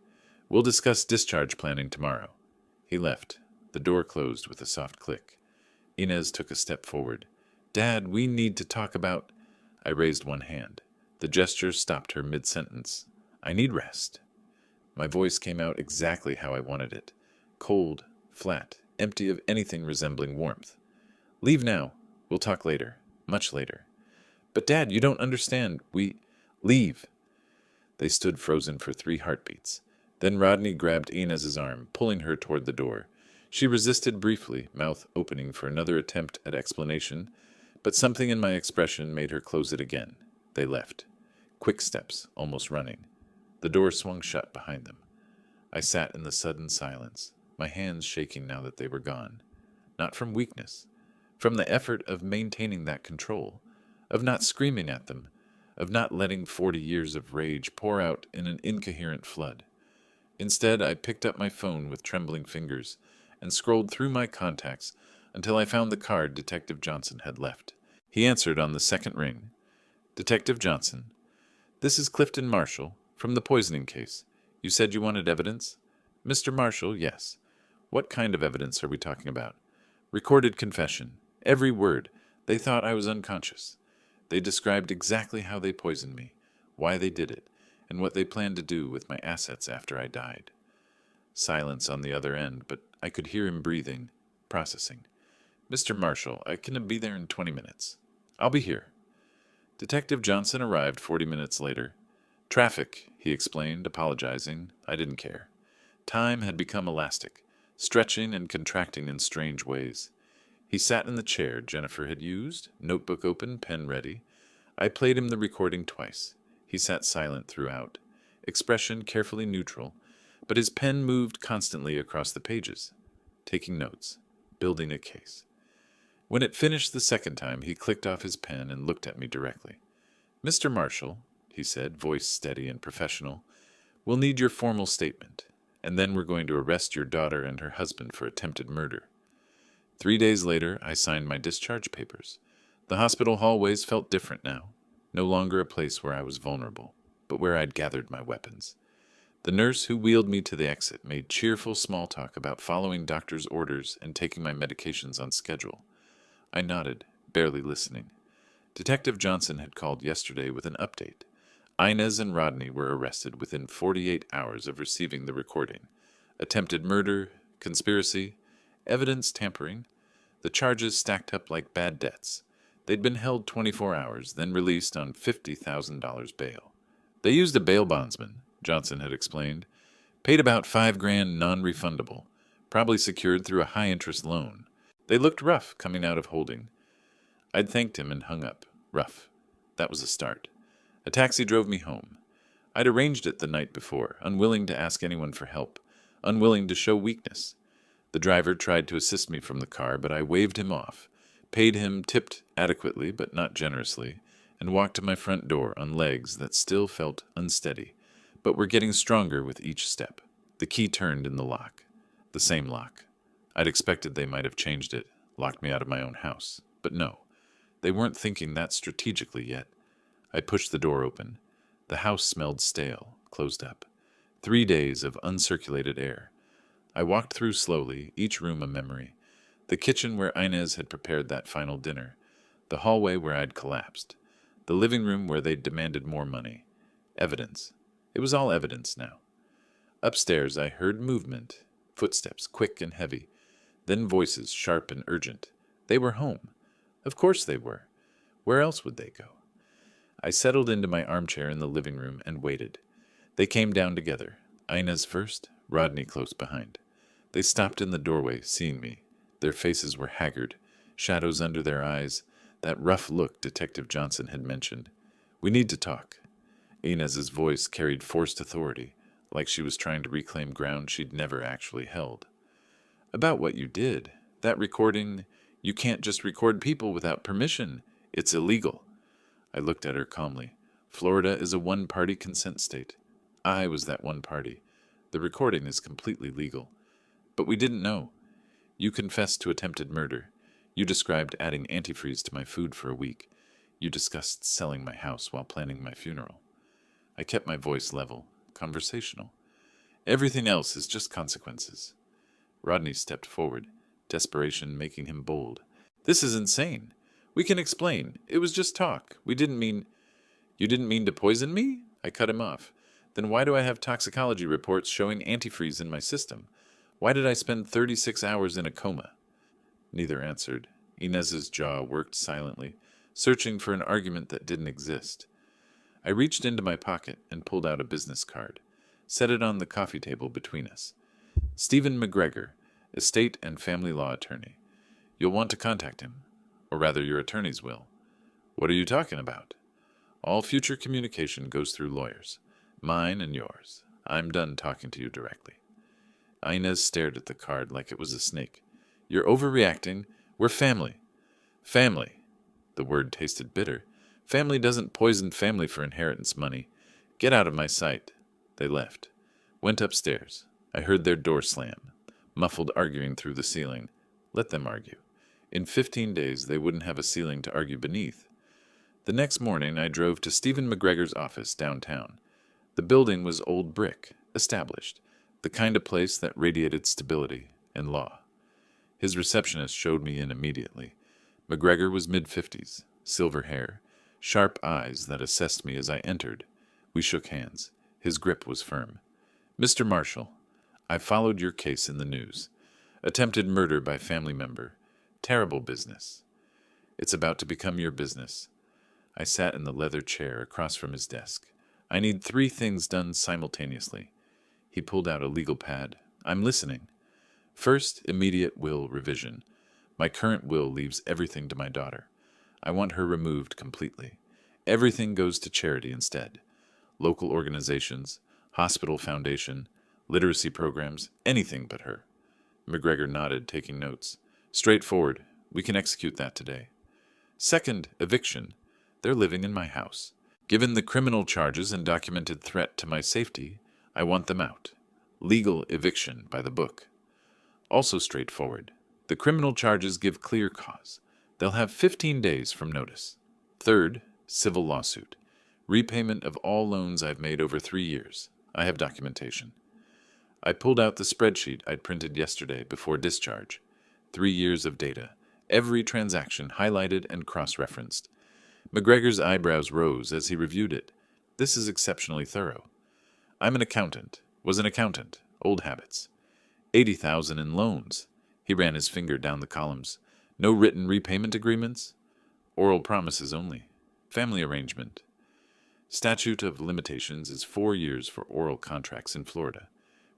We'll discuss discharge planning tomorrow." He left. The door closed with a soft click. Inez took a step forward. "Dad, we need to talk about—" I raised one hand. The gesture stopped her mid-sentence. "I need rest." My voice came out exactly how I wanted it. Cold, flat, empty of anything resembling warmth. "Leave now. We'll talk later. Much later." "But Dad, you don't understand. Leave." They stood frozen for 3 heartbeats. Then Rodney grabbed Inez's arm, pulling her toward the door. She resisted briefly, mouth opening for another attempt at explanation, but something in my expression made her close it again. They left. Quick steps, almost running. The door swung shut behind them. I sat in the sudden silence, my hands shaking now that they were gone. Not from weakness, from the effort of maintaining that control, of not screaming at them, of not letting 40 years of rage pour out in an incoherent flood. Instead, I picked up my phone with trembling fingers and scrolled through my contacts until I found the card Detective Johnson had left. He answered on the second ring. "Detective Johnson, this is Clifton Marshall, from the poisoning case. You said you wanted evidence?" "Mr. Marshall, yes. What kind of evidence are we talking about?" Recorded confession. Every word. They thought I was unconscious. They described exactly how they poisoned me, why they did it, and what they planned to do with my assets after I died. Silence on the other end, but I could hear him breathing, processing. Mr. Marshall, I can be there in 20 minutes. I'll be here. Detective Johnson arrived 40 minutes later. Traffic, he explained, apologizing. I didn't care. Time had become elastic, stretching and contracting in strange ways. He sat in the chair Jennifer had used, notebook open, pen ready. I played him the recording twice. He sat silent throughout, expression carefully neutral, but his pen moved constantly across the pages, taking notes, building a case. When it finished the second time, he clicked off his pen and looked at me directly. Mr. Marshall, he said, voice steady and professional, we'll need your formal statement, and then we're going to arrest your daughter and her husband for attempted murder. 3 days later, I signed my discharge papers. The hospital hallways felt different now, no longer a place where I was vulnerable, but where I'd gathered my weapons. The nurse who wheeled me to the exit made cheerful small talk about following doctor's orders and taking my medications on schedule. I nodded, barely listening. Detective Johnson had called yesterday with an update. Inez and Rodney were arrested within 48 hours of receiving the recording. Attempted murder, conspiracy, evidence tampering. The charges stacked up like bad debts. They'd been held 24 hours, then released on $50,000 bail. They used a bail bondsman, Johnson had explained. Paid about $5,000 non-refundable, probably secured through a high-interest loan. They looked rough coming out of holding. I'd thanked him and hung up. Rough. That was a start. A taxi drove me home. I'd arranged it the night before, unwilling to ask anyone for help, unwilling to show weakness. The driver tried to assist me from the car, but I waved him off, paid him, tipped adequately but not generously, and walked to my front door on legs that still felt unsteady, but were getting stronger with each step. The key turned in the lock. The same lock. I'd expected they might have changed it, locked me out of my own house. But no, they weren't thinking that strategically yet. I pushed the door open. The house smelled stale, closed up. 3 days of uncirculated air. I walked through slowly, each room a memory. The kitchen where Inez had prepared that final dinner. The hallway where I'd collapsed. The living room where they'd demanded more money. Evidence. It was all evidence now. Upstairs I heard movement, footsteps quick and heavy, then voices sharp and urgent. They were home. Of course they were. Where else would they go? I settled into my armchair in the living room and waited. They came down together. Inez first, Rodney close behind. They stopped in the doorway, seeing me. Their faces were haggard, shadows under their eyes, that rough look Detective Johnson had mentioned. We need to talk. Inez's voice carried forced authority, like she was trying to reclaim ground she'd never actually held. About what you did. That recording, you can't just record people without permission. It's illegal. I looked at her calmly. Florida is a one-party consent state. I was that one party. The recording is completely legal. But we didn't know. You confessed to attempted murder. You described adding antifreeze to my food for a week. You discussed selling my house while planning my funeral. I kept my voice level, conversational. Everything else is just consequences. Rodney stepped forward, desperation making him bold. This is insane. We can explain. It was just talk. We didn't mean... You didn't mean to poison me? I cut him off. Then why do I have toxicology reports showing antifreeze in my system? Why did I spend 36 hours in a coma? Neither answered. Inez's jaw worked silently, searching for an argument that didn't exist. I reached into my pocket and pulled out a business card, set it on the coffee table between us. Stephen McGregor, estate and family law attorney. You'll want to contact him, or rather your attorneys will. What are you talking about? All future communication goes through lawyers, mine and yours. I'm done talking to you directly. Inez stared at the card like it was a snake. You're overreacting. We're family. Family. The word tasted bitter. Family doesn't poison family for inheritance money. Get out of my sight. They left. Went upstairs. I heard their door slam, muffled arguing through the ceiling. Let them argue. In 15 days, they wouldn't have a ceiling to argue beneath. The next morning, I drove to Stephen McGregor's office downtown. The building was old brick, established, the kind of place that radiated stability and law. His receptionist showed me in immediately. McGregor was mid-50s, silver hair, sharp eyes that assessed me as I entered. We shook hands. His grip was firm. "Mr. Marshall, I followed your case in the news. Attempted murder by family member. Terrible business. It's about to become your business." I sat in the leather chair across from his desk. "I need 3 things done simultaneously." He pulled out a legal pad. "I'm listening. First, immediate will revision. My current will leaves everything to my daughter. I want her removed completely. Everything goes to charity instead. Local organizations, hospital foundation, literacy programs, anything but her." McGregor nodded, taking notes. "Straightforward. We can execute that today. Second, eviction. They're living in my house. Given the criminal charges and documented threat to my safety, I want them out. Legal eviction by the book. Also straightforward. The criminal charges give clear cause. They'll have 15 days from notice. Third, civil lawsuit. Repayment of all loans I've made over 3 years. I have documentation." I pulled out the spreadsheet I'd printed yesterday before discharge. 3 years of data. Every transaction highlighted and cross-referenced. McGregor's eyebrows rose as he reviewed it. "This is exceptionally thorough. I'm an accountant. Was an accountant. Old habits. 80,000 in loans." He ran his finger down the columns. "No written repayment agreements? Oral promises only. Family arrangement. Statute of limitations is 4 years for oral contracts in Florida.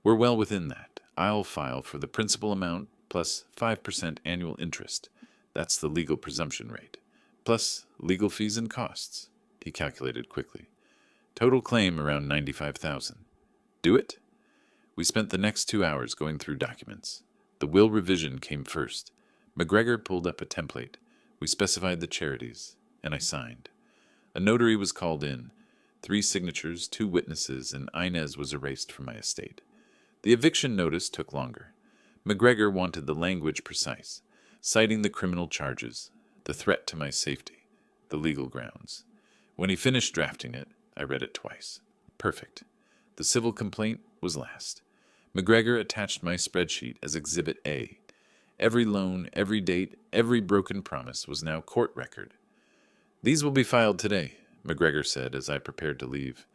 We're well within that. I'll file for the principal amount plus 5% annual interest. That's the legal presumption rate. Plus legal fees and costs." He calculated quickly. "Total claim around 95,000. Do it?" We spent the next 2 hours going through documents. The will revision came first. McGregor pulled up a template. We specified the charities, and I signed. A notary was called in. 3 signatures, 2 witnesses, and Inez was erased from my estate. The eviction notice took longer. McGregor wanted the language precise, citing the criminal charges, the threat to my safety, the legal grounds. When he finished drafting it, I read it twice. Perfect. The civil complaint was last. McGregor attached my spreadsheet as Exhibit A. Every loan, every date, every broken promise was now court record. "These will be filed today," McGregor said as I prepared to leave.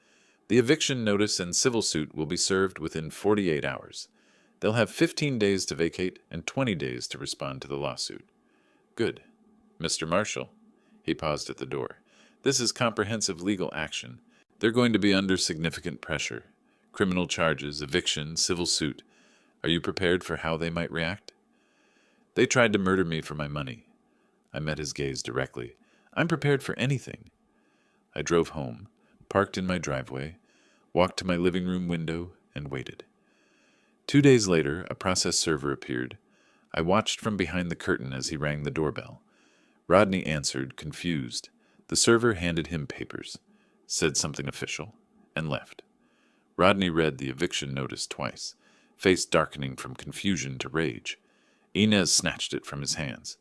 "The eviction notice and civil suit will be served within 48 hours. They'll have 15 days to vacate and 20 days to respond to the lawsuit." "Good. Mr. Marshall." He paused at the door. "This is comprehensive legal action. They're going to be under significant pressure. Criminal charges, eviction, civil suit. Are you prepared for how they might react?" "They tried to murder me for my money." I met his gaze directly. "I'm prepared for anything." I drove home, parked in my driveway, walked to my living room window, and waited. 2 days later, a process server appeared. I watched from behind the curtain as he rang the doorbell. Rodney answered, confused. The server handed him papers, said something official, and left. Rodney read the eviction notice twice, face darkening from confusion to rage. Inez snatched it from his hands.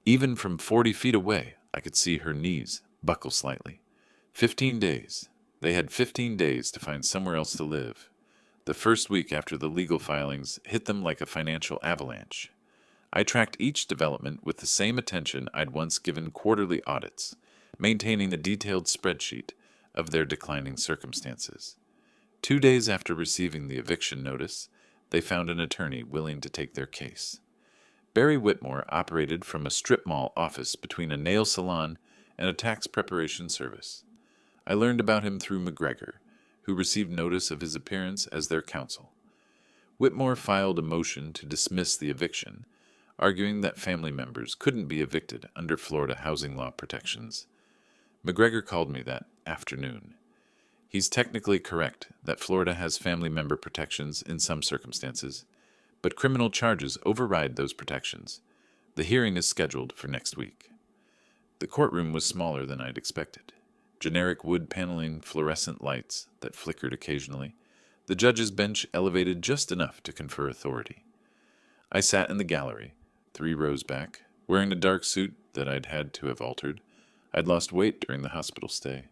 Even from 40 feet away, I could see her knees buckle slightly. 15 days. They had 15 days to find somewhere else to live. The first week after the legal filings hit them like a financial avalanche. I tracked each development with the same attention I'd once given quarterly audits, maintaining a detailed spreadsheet of their declining circumstances. 2 days after receiving the eviction notice, they found an attorney willing to take their case. Barry Whitmore operated from a strip mall office between a nail salon and a tax preparation service. I learned about him through McGregor, who received notice of his appearance as their counsel. Whitmore filed a motion to dismiss the eviction, arguing that family members couldn't be evicted under Florida housing law protections. McGregor called me that afternoon. He's technically correct that Florida has family member protections in some circumstances, but criminal charges override those protections. The hearing is scheduled for next week. The courtroom was smaller than I'd expected. Generic wood paneling, fluorescent lights that flickered occasionally. The judge's bench elevated just enough to confer authority. I sat in the gallery, 3 rows back, wearing a dark suit that I'd had to have altered. I'd lost weight during the hospital stay.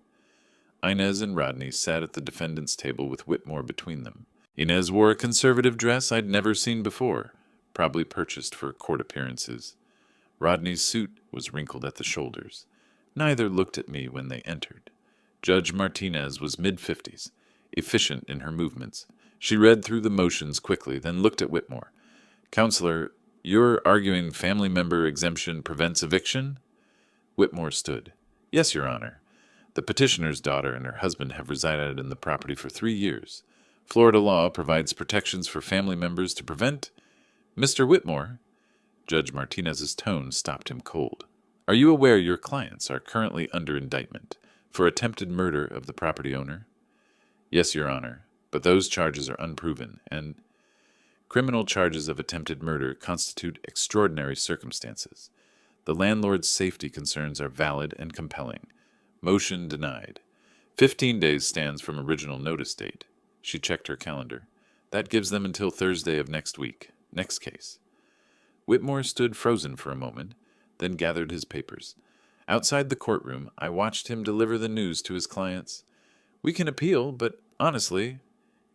Inez and Rodney sat at the defendant's table with Whitmore between them. Inez wore a conservative dress I'd never seen before, probably purchased for court appearances. Rodney's suit was wrinkled at the shoulders. Neither looked at me when they entered. Judge Martinez was mid-50s, efficient in her movements. She read through the motions quickly, then looked at Whitmore. "Counselor, you're arguing family member exemption prevents eviction?" Whitmore stood. "Yes, Your Honor. The petitioner's daughter and her husband have resided in the property for 3 years. Florida law provides protections for family members to prevent—" "Mr. Whitmore," Judge Martinez's tone stopped him cold. "Are you aware your clients are currently under indictment for attempted murder of the property owner?" "Yes, Your Honor, but those charges are unproven, and—" "Criminal charges of attempted murder constitute extraordinary circumstances. The landlord's safety concerns are valid and compelling. Motion denied. 15 days stands from original notice date." She checked her calendar. "That gives them until Thursday of next week. Next case." Whitmore stood frozen for a moment, then gathered his papers. Outside the courtroom, I watched him deliver the news to his clients. "We can appeal, but honestly,"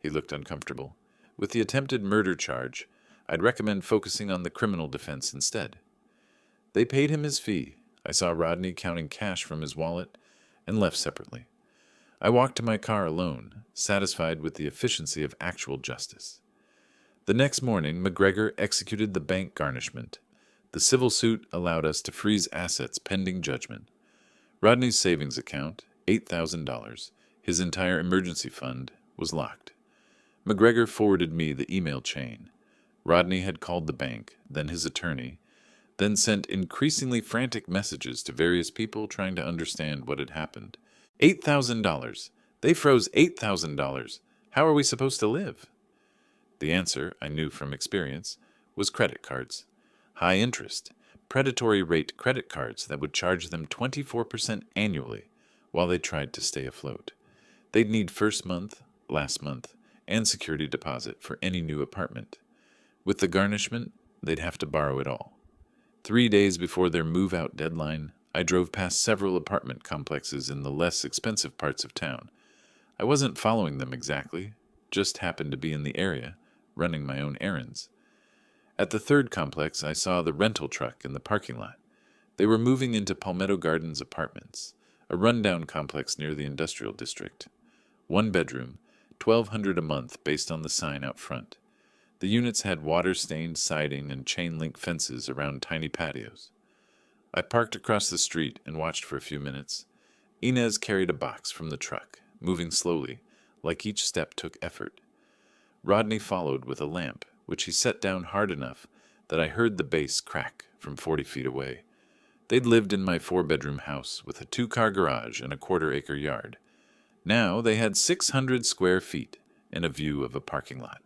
he looked uncomfortable, "with the attempted murder charge, I'd recommend focusing on the criminal defense instead." They paid him his fee. I saw Rodney counting cash from his wallet and left separately. I walked to my car alone, satisfied with the efficiency of actual justice. The next morning, McGregor executed the bank garnishment. The civil suit allowed us to freeze assets pending judgment. Rodney's savings account, $8,000, his entire emergency fund, was locked. McGregor forwarded me the email chain. Rodney had called the bank, then his attorney, then sent increasingly frantic messages to various people trying to understand what had happened. $8,000. They froze $8,000. How are we supposed to live? The answer, I knew from experience, was credit cards. High interest, predatory rate credit cards that would charge them 24% annually while they tried to stay afloat. They'd need first month, last month, and security deposit for any new apartment. With the garnishment, they'd have to borrow it all. 3 days before their move-out deadline, I drove past several apartment complexes in the less expensive parts of town. I wasn't following them exactly, just happened to be in the area, running my own errands. At the third complex, I saw the rental truck in the parking lot. They were moving into Palmetto Gardens Apartments, a rundown complex near the industrial district. 1 bedroom, $1,200 a month based on the sign out front. The units had water-stained siding and chain-link fences around tiny patios. I parked across the street and watched for a few minutes. Inez carried a box from the truck, moving slowly, like each step took effort. Rodney followed with a lamp, which he set down hard enough that I heard the base crack from 40 feet away. They'd lived in my 4-bedroom house with a 2-car garage and a 1/4-acre yard. Now they had 600 square feet and a view of a parking lot.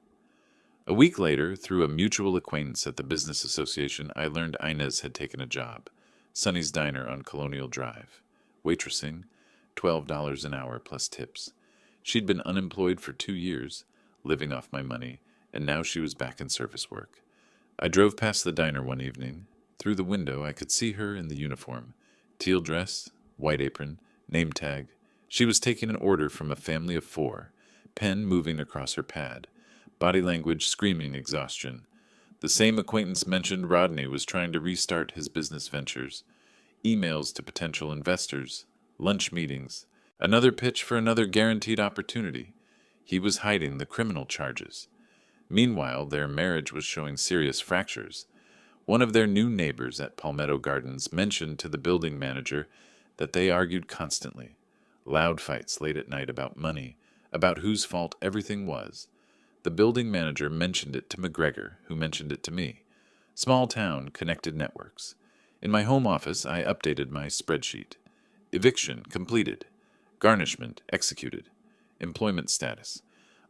A week later, through a mutual acquaintance at the business association, I learned Inez had taken a job, Sonny's Diner on Colonial Drive. Waitressing, $12 an hour plus tips. She'd been unemployed for 2 years, living off my money, and now she was back in service work. I drove past the diner one evening. Through the window, I could see her in the uniform. Teal dress, white apron, name tag. She was taking an order from a family of 4, pen moving across her pad, body language screaming exhaustion. The same acquaintance mentioned Rodney was trying to restart his business ventures. Emails to potential investors, lunch meetings, another pitch for another guaranteed opportunity. He was hiding the criminal charges. Meanwhile, their marriage was showing serious fractures. One of their new neighbors at Palmetto Gardens mentioned to the building manager that they argued constantly. Loud fights late at night about money, about whose fault everything was. The building manager mentioned it to McGregor, who mentioned it to me. Small town, connected networks. In my home office, I updated my spreadsheet. Eviction completed. Garnishment executed. Employment status.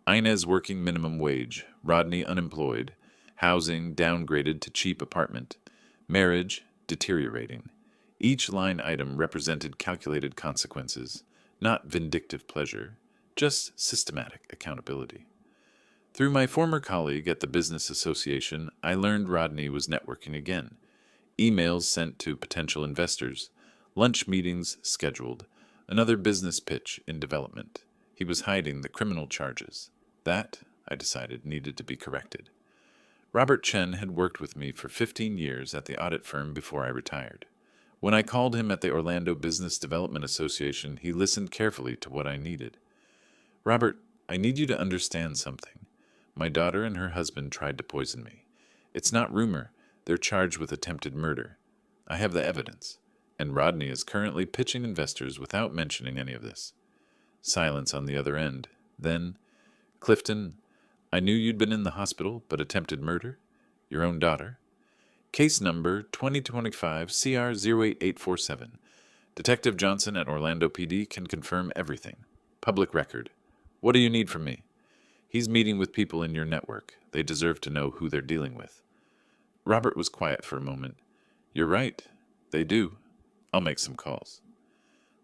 Inez working minimum wage. Rodney unemployed. Housing downgraded to cheap apartment. Marriage deteriorating. Each line item represented calculated consequences, not vindictive pleasure, just systematic accountability. Through my former colleague at the business association, I learned Rodney was networking again. Emails sent to potential investors, lunch meetings scheduled, another business pitch in development. He was hiding the criminal charges. That, I decided, needed to be corrected. Robert Chen had worked with me for 15 years at the audit firm before I retired. When I called him at the Orlando Business Development Association, he listened carefully to what I needed. Robert, I need you to understand something. My daughter and her husband tried to poison me. It's not rumor. They're charged with attempted murder. I have the evidence. And Rodney is currently pitching investors without mentioning any of this. Silence on the other end. Then, Clifton, I knew you'd been in the hospital, but attempted murder? Your own daughter? Case number 2025 CR 08847. Detective Johnson at Orlando PD can confirm everything. Public record. What do you need from me? He's meeting with people in your network. They deserve to know who they're dealing with. Robert was quiet for a moment. You're right. They do. I'll make some calls.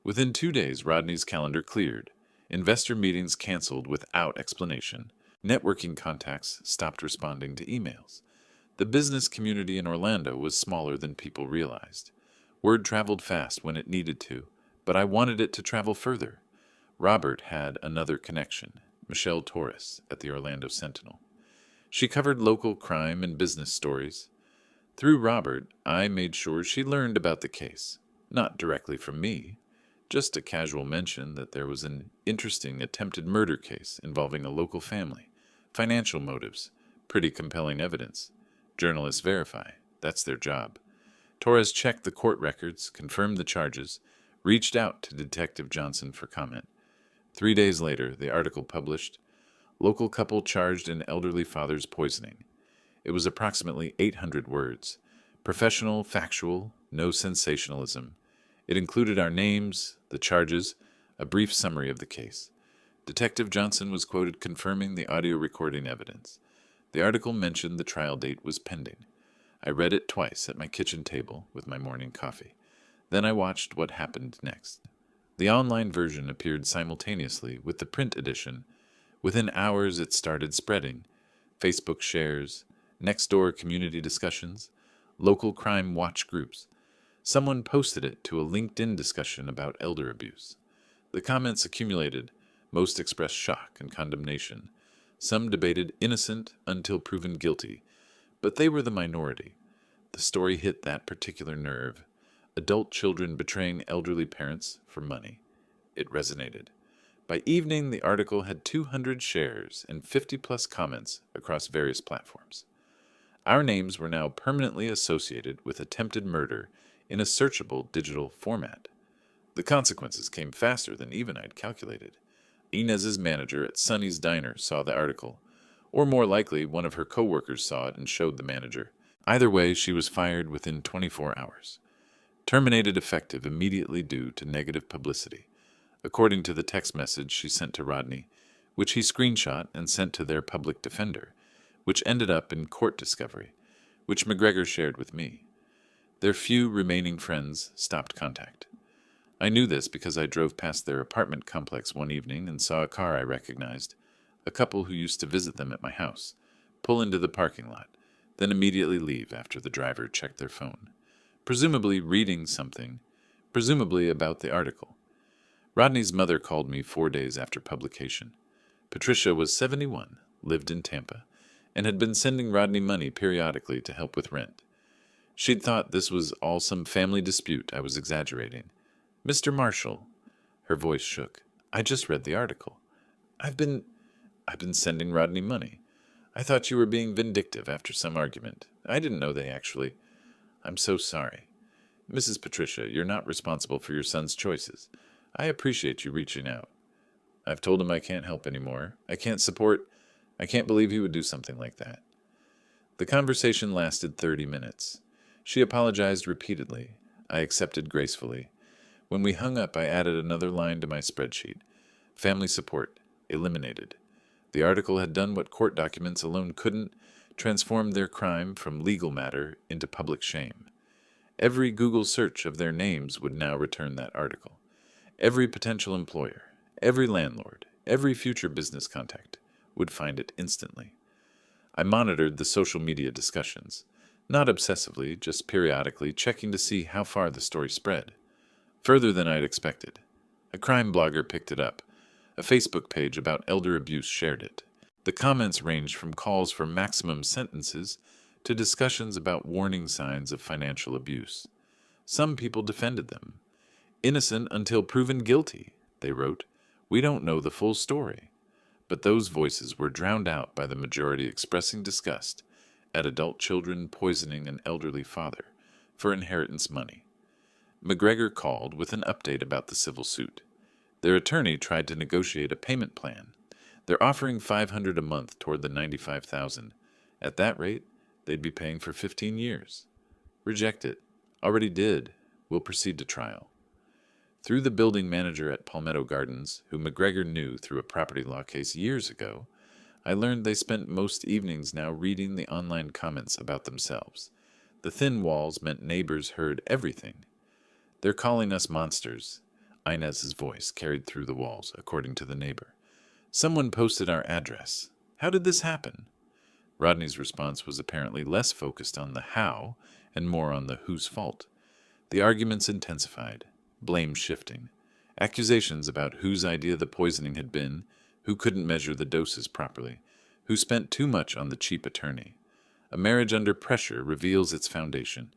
Within 2 days, Rodney's calendar cleared. Investor meetings canceled without explanation. Networking contacts stopped responding to emails. The business community in Orlando was smaller than people realized. Word traveled fast when it needed to, but I wanted it to travel further. Robert had another connection, Michelle Torres at the Orlando Sentinel. She covered local crime and business stories. Through Robert, I made sure she learned about the case. Not directly from me, just a casual mention that there was an interesting attempted murder case involving a local family. Financial motives, pretty compelling evidence. Journalists verify, that's their job. Torres checked the court records, confirmed the charges, reached out to Detective Johnson for comment. 3 days later, the article published, Local couple charged in elderly father's poisoning. It was approximately 800 words. Professional, factual, no sensationalism. It included our names, the charges, a brief summary of the case. Detective Johnson was quoted confirming the audio recording evidence. The article mentioned the trial date was pending. I read it twice at my kitchen table with my morning coffee. Then I watched what happened next. The online version appeared simultaneously with the print edition. Within hours it started spreading. Facebook shares, Nextdoor community discussions, local crime watch groups. Someone posted it to a LinkedIn discussion about elder abuse. The comments accumulated. Most expressed shock and condemnation. Some debated innocent until proven guilty, but they were the minority. The story hit that particular nerve. Adult children betraying elderly parents for money. It resonated. By evening, the article had 200 shares and 50-plus comments across various platforms. Our names were now permanently associated with attempted murder in a searchable digital format. The consequences came faster than even I'd calculated. Inez's manager at Sonny's Diner saw the article, or more likely, one of her coworkers saw it and showed the manager. Either way, she was fired within 24 hours. Terminated effective immediately due to negative publicity, according to the text message she sent to Rodney, which he screenshot and sent to their public defender, which ended up in court discovery, which McGregor shared with me. Their few remaining friends stopped contact. I knew this because I drove past their apartment complex one evening and saw a car I recognized, a couple who used to visit them at my house, pull into the parking lot, then immediately leave after the driver checked their phone, presumably reading something, presumably about the article. Rodney's mother called me 4 days after publication. Patricia was 71, lived in Tampa, and had been sending Rodney money periodically to help with rent. She'd thought this was all some family dispute I was exaggerating. Mr. Marshall, her voice shook. I just read the article. I've been sending Rodney money. I thought you were being vindictive after some argument. I didn't know they actually... I'm so sorry. Mrs. Patricia, you're not responsible for your son's choices. I appreciate you reaching out. I've told him I can't help anymore. I can't believe he would do something like that. The conversation lasted 30 minutes. She apologized repeatedly. I accepted gracefully. When we hung up, I added another line to my spreadsheet. Family support. Eliminated. The article had done what court documents alone couldn't, transformed their crime from legal matter into public shame. Every Google search of their names would now return that article. Every potential employer, every landlord, every future business contact would find it instantly. I monitored the social media discussions, not obsessively, just periodically checking to see how far the story spread. Further than I'd expected. A crime blogger picked it up. A Facebook page about elder abuse shared it. The comments ranged from calls for maximum sentences to discussions about warning signs of financial abuse. Some people defended them. Innocent until proven guilty, they wrote. We don't know the full story. But those voices were drowned out by the majority expressing disgust at adult children poisoning an elderly father for inheritance money. McGregor called with an update about the civil suit. Their attorney tried to negotiate a payment plan. They're offering $500 a month toward the $95,000. At that rate, they'd be paying for 15 years. Reject it. Already did. We'll proceed to trial. Through the building manager at Palmetto Gardens, who McGregor knew through a property law case years ago, I learned they spent most evenings now reading the online comments about themselves. The thin walls meant neighbors heard everything. They're calling us monsters. Inez's voice carried through the walls, according to the neighbor. Someone posted our address. How did this happen? Rodney's response was apparently less focused on the how and more on the whose fault. The arguments intensified. Blame shifting, accusations about whose idea the poisoning had been, who couldn't measure the doses properly, who spent too much on the cheap attorney. A marriage under pressure reveals its foundation.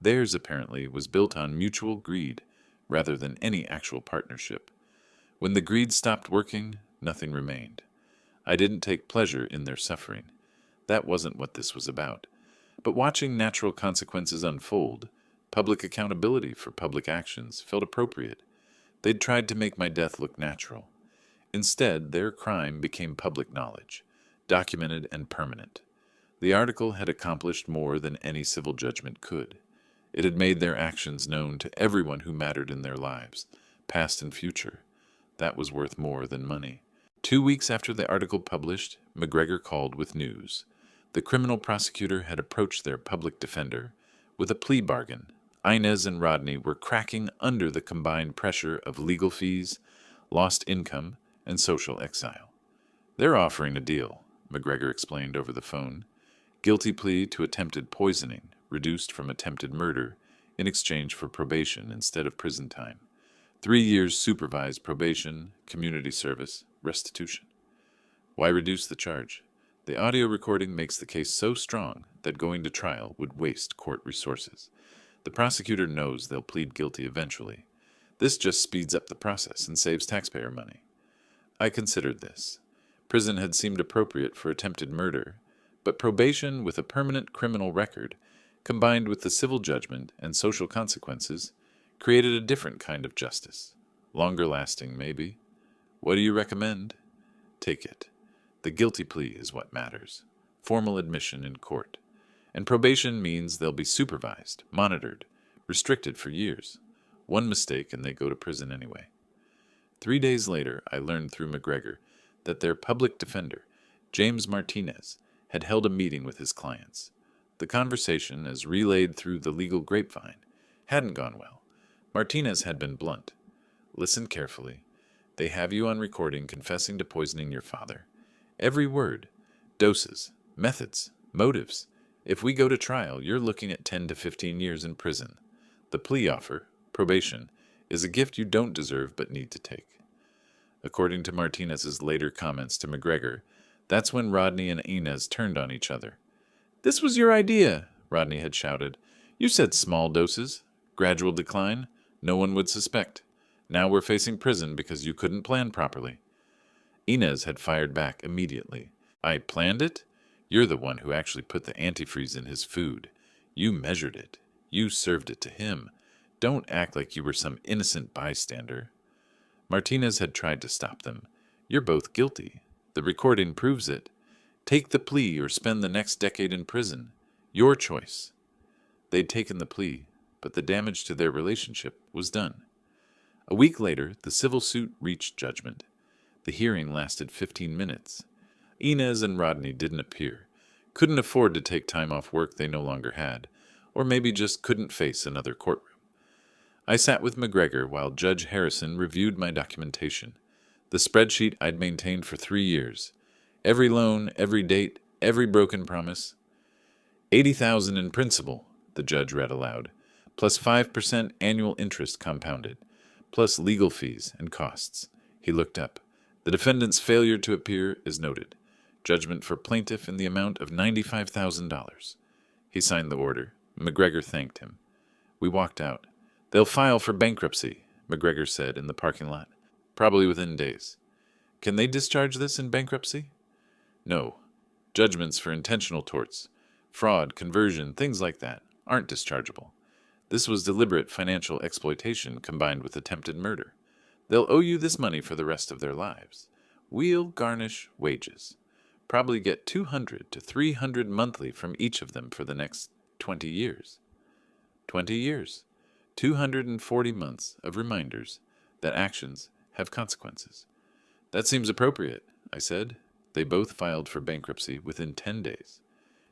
Theirs, apparently, was built on mutual greed rather than any actual partnership. When the greed stopped working, nothing remained. I didn't take pleasure in their suffering. That wasn't what this was about. But watching natural consequences unfold, public accountability for public actions, felt appropriate. They'd tried to make my death look natural. Instead, their crime became public knowledge, documented and permanent. The article had accomplished more than any civil judgment could. It had made their actions known to everyone who mattered in their lives, past and future. That was worth more than money. 2 weeks after the article published, McGregor called with news. The criminal prosecutor had approached their public defender with a plea bargain. Inez and Rodney were cracking under the combined pressure of legal fees, lost income, and social exile. They're offering a deal, McGregor explained over the phone. Guilty plea to attempted poisoning, reduced from attempted murder, in exchange for probation instead of prison time. 3 years supervised probation, community service, restitution. Why reduce the charge? The audio recording makes the case so strong that going to trial would waste court resources. The prosecutor knows they'll plead guilty eventually. This just speeds up the process and saves taxpayer money. I considered this. Prison had seemed appropriate for attempted murder, but probation with a permanent criminal record, combined with the civil judgment and social consequences, created a different kind of justice. Longer lasting, maybe. What do you recommend? Take it. The guilty plea is what matters. Formal admission in court. And probation means they'll be supervised, monitored, restricted for years. One mistake and they go to prison anyway. 3 days later, I learned through McGregor that their public defender, James Martinez, had held a meeting with his clients. The conversation, as relayed through the legal grapevine, hadn't gone well. Martinez had been blunt. Listen carefully. They have you on recording confessing to poisoning your father. Every word. Doses, methods, motives. If we go to trial, you're looking at 10 to 15 years in prison. The plea offer, probation, is a gift you don't deserve but need to take. According to Martinez's later comments to McGregor, that's when Rodney and Inez turned on each other. "This was your idea," Rodney had shouted. "You said small doses, gradual decline, no one would suspect. Now we're facing prison because you couldn't plan properly." Inez had fired back immediately. "I planned it? You're the one who actually put the antifreeze in his food. You measured it. You served it to him. Don't act like you were some innocent bystander." Martinez had tried to stop them. "You're both guilty. The recording proves it. Take the plea or spend the next decade in prison. Your choice." They'd taken the plea, but the damage to their relationship was done. A week later, the civil suit reached judgment. The hearing lasted 15 minutes. Inez and Rodney didn't appear, couldn't afford to take time off work they no longer had, or maybe just couldn't face another courtroom. I sat with McGregor while Judge Harrison reviewed my documentation, the spreadsheet I'd maintained for 3 years. Every loan, every date, every broken promise. 80,000 in principal, the judge read aloud, plus 5% annual interest compounded, plus legal fees and costs. He looked up. The defendant's failure to appear is noted. Judgment for plaintiff in the amount of $95,000. He signed the order. McGregor thanked him. We walked out. They'll file for bankruptcy, McGregor said in the parking lot. Probably within days. Can they discharge this in bankruptcy? No. Judgments for intentional torts, fraud, conversion, things like that, aren't dischargeable. This was deliberate financial exploitation combined with attempted murder. They'll owe you this money for the rest of their lives. We'll garnish wages. Probably get $200 to $300 monthly from each of them for the next 20 years. 20 years. 240 months of reminders that actions have consequences. That seems appropriate, I said. They both filed for bankruptcy within 10 days.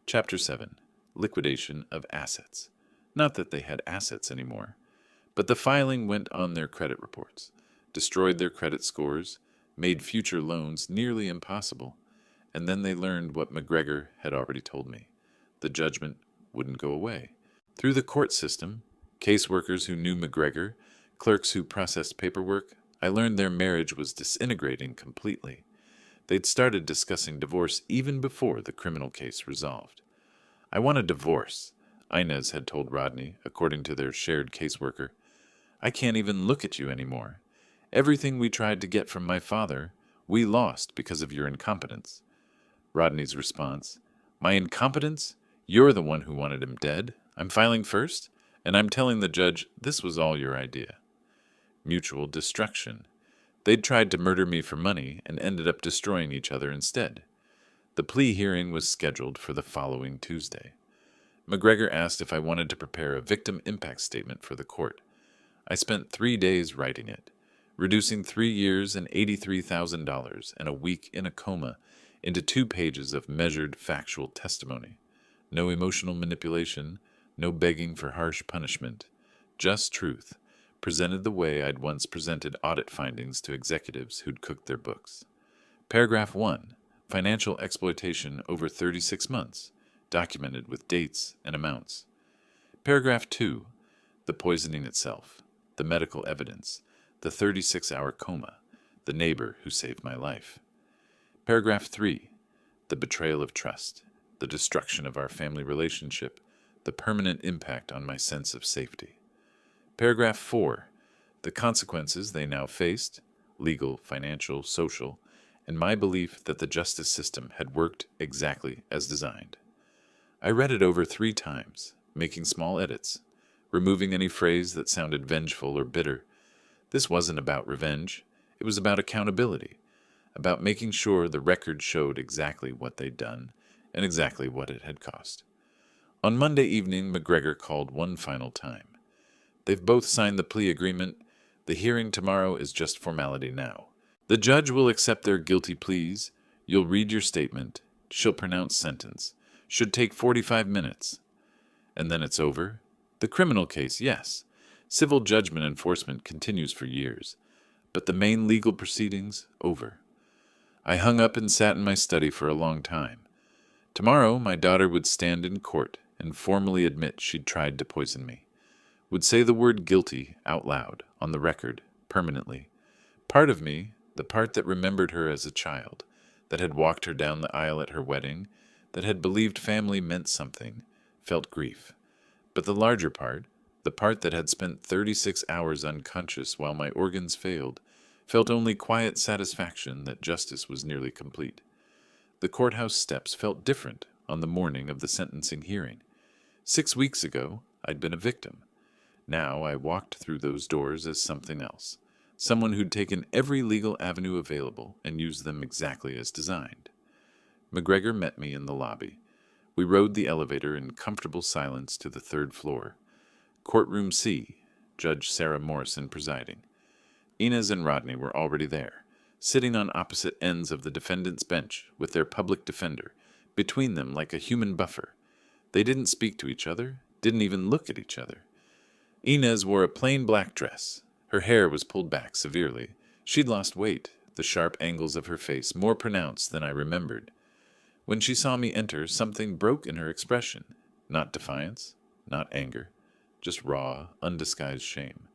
Chapter 7. Liquidation of assets. Not that they had assets anymore, but the filing went on their credit reports, destroyed their credit scores, made future loans nearly impossible, and then they learned what McGregor had already told me. The judgment wouldn't go away. Through the court system, caseworkers who knew McGregor, clerks who processed paperwork, I learned their marriage was disintegrating completely. They'd started discussing divorce even before the criminal case resolved. I want a divorce, Inez had told Rodney, according to their shared caseworker. I can't even look at you anymore. Everything we tried to get from my father, we lost because of your incompetence. Rodney's response, my incompetence? You're the one who wanted him dead. I'm filing first, and I'm telling the judge this was all your idea. Mutual destruction. They'd tried to murder me for money and ended up destroying each other instead. The plea hearing was scheduled for the following Tuesday. McGregor asked if I wanted to prepare a victim impact statement for the court. I spent 3 days writing it, reducing 3 years and $83,000 and a week in a coma into 2 pages of measured factual testimony. No emotional manipulation, no begging for harsh punishment, just truth, presented the way I'd once presented audit findings to executives who'd cooked their books. Paragraph 1, financial exploitation over 36 months, documented with dates and amounts. Paragraph 2, the poisoning itself, the medical evidence, the 36-hour coma, the neighbor who saved my life. Paragraph 3, the betrayal of trust, the destruction of our family relationship, the permanent impact on my sense of safety. Paragraph 4, the consequences they now faced, legal, financial, social, and my belief that the justice system had worked exactly as designed. I read it over 3 times, making small edits, removing any phrase that sounded vengeful or bitter. This wasn't about revenge. It was about accountability, about making sure the record showed exactly what they'd done and exactly what it had cost. On Monday evening, McGregor called one final time. They've both signed the plea agreement. The hearing tomorrow is just formality now. The judge will accept their guilty pleas. You'll read your statement. She'll pronounce sentence. Should take 45 minutes. And then it's over? The criminal case, yes. Civil judgment enforcement continues for years. But the main legal proceedings, over. I hung up and sat in my study for a long time. Tomorrow, my daughter would stand in court and formally admit she'd tried to poison me. Would say the word guilty out loud, on the record, permanently. Part of me, the part that remembered her as a child, that had walked her down the aisle at her wedding, that had believed family meant something, felt grief. But the larger part, the part that had spent 36 hours unconscious while my organs failed, felt only quiet satisfaction that justice was nearly complete. The courthouse steps felt different on the morning of the sentencing hearing. 6 weeks ago, I'd been a victim. Now I walked through those doors as something else, someone who'd taken every legal avenue available and used them exactly as designed. McGregor met me in the lobby. We rode the elevator in comfortable silence to the 3rd floor. Courtroom C, Judge Sarah Morrison presiding. Inez and Rodney were already there, sitting on opposite ends of the defendant's bench with their public defender, between them like a human buffer. They didn't speak to each other, didn't even look at each other. Inez wore a plain black dress. Her hair was pulled back severely. She'd lost weight, the sharp angles of her face more pronounced than I remembered. When she saw me enter, something broke in her expression. Not defiance, not anger, just raw, undisguised shame.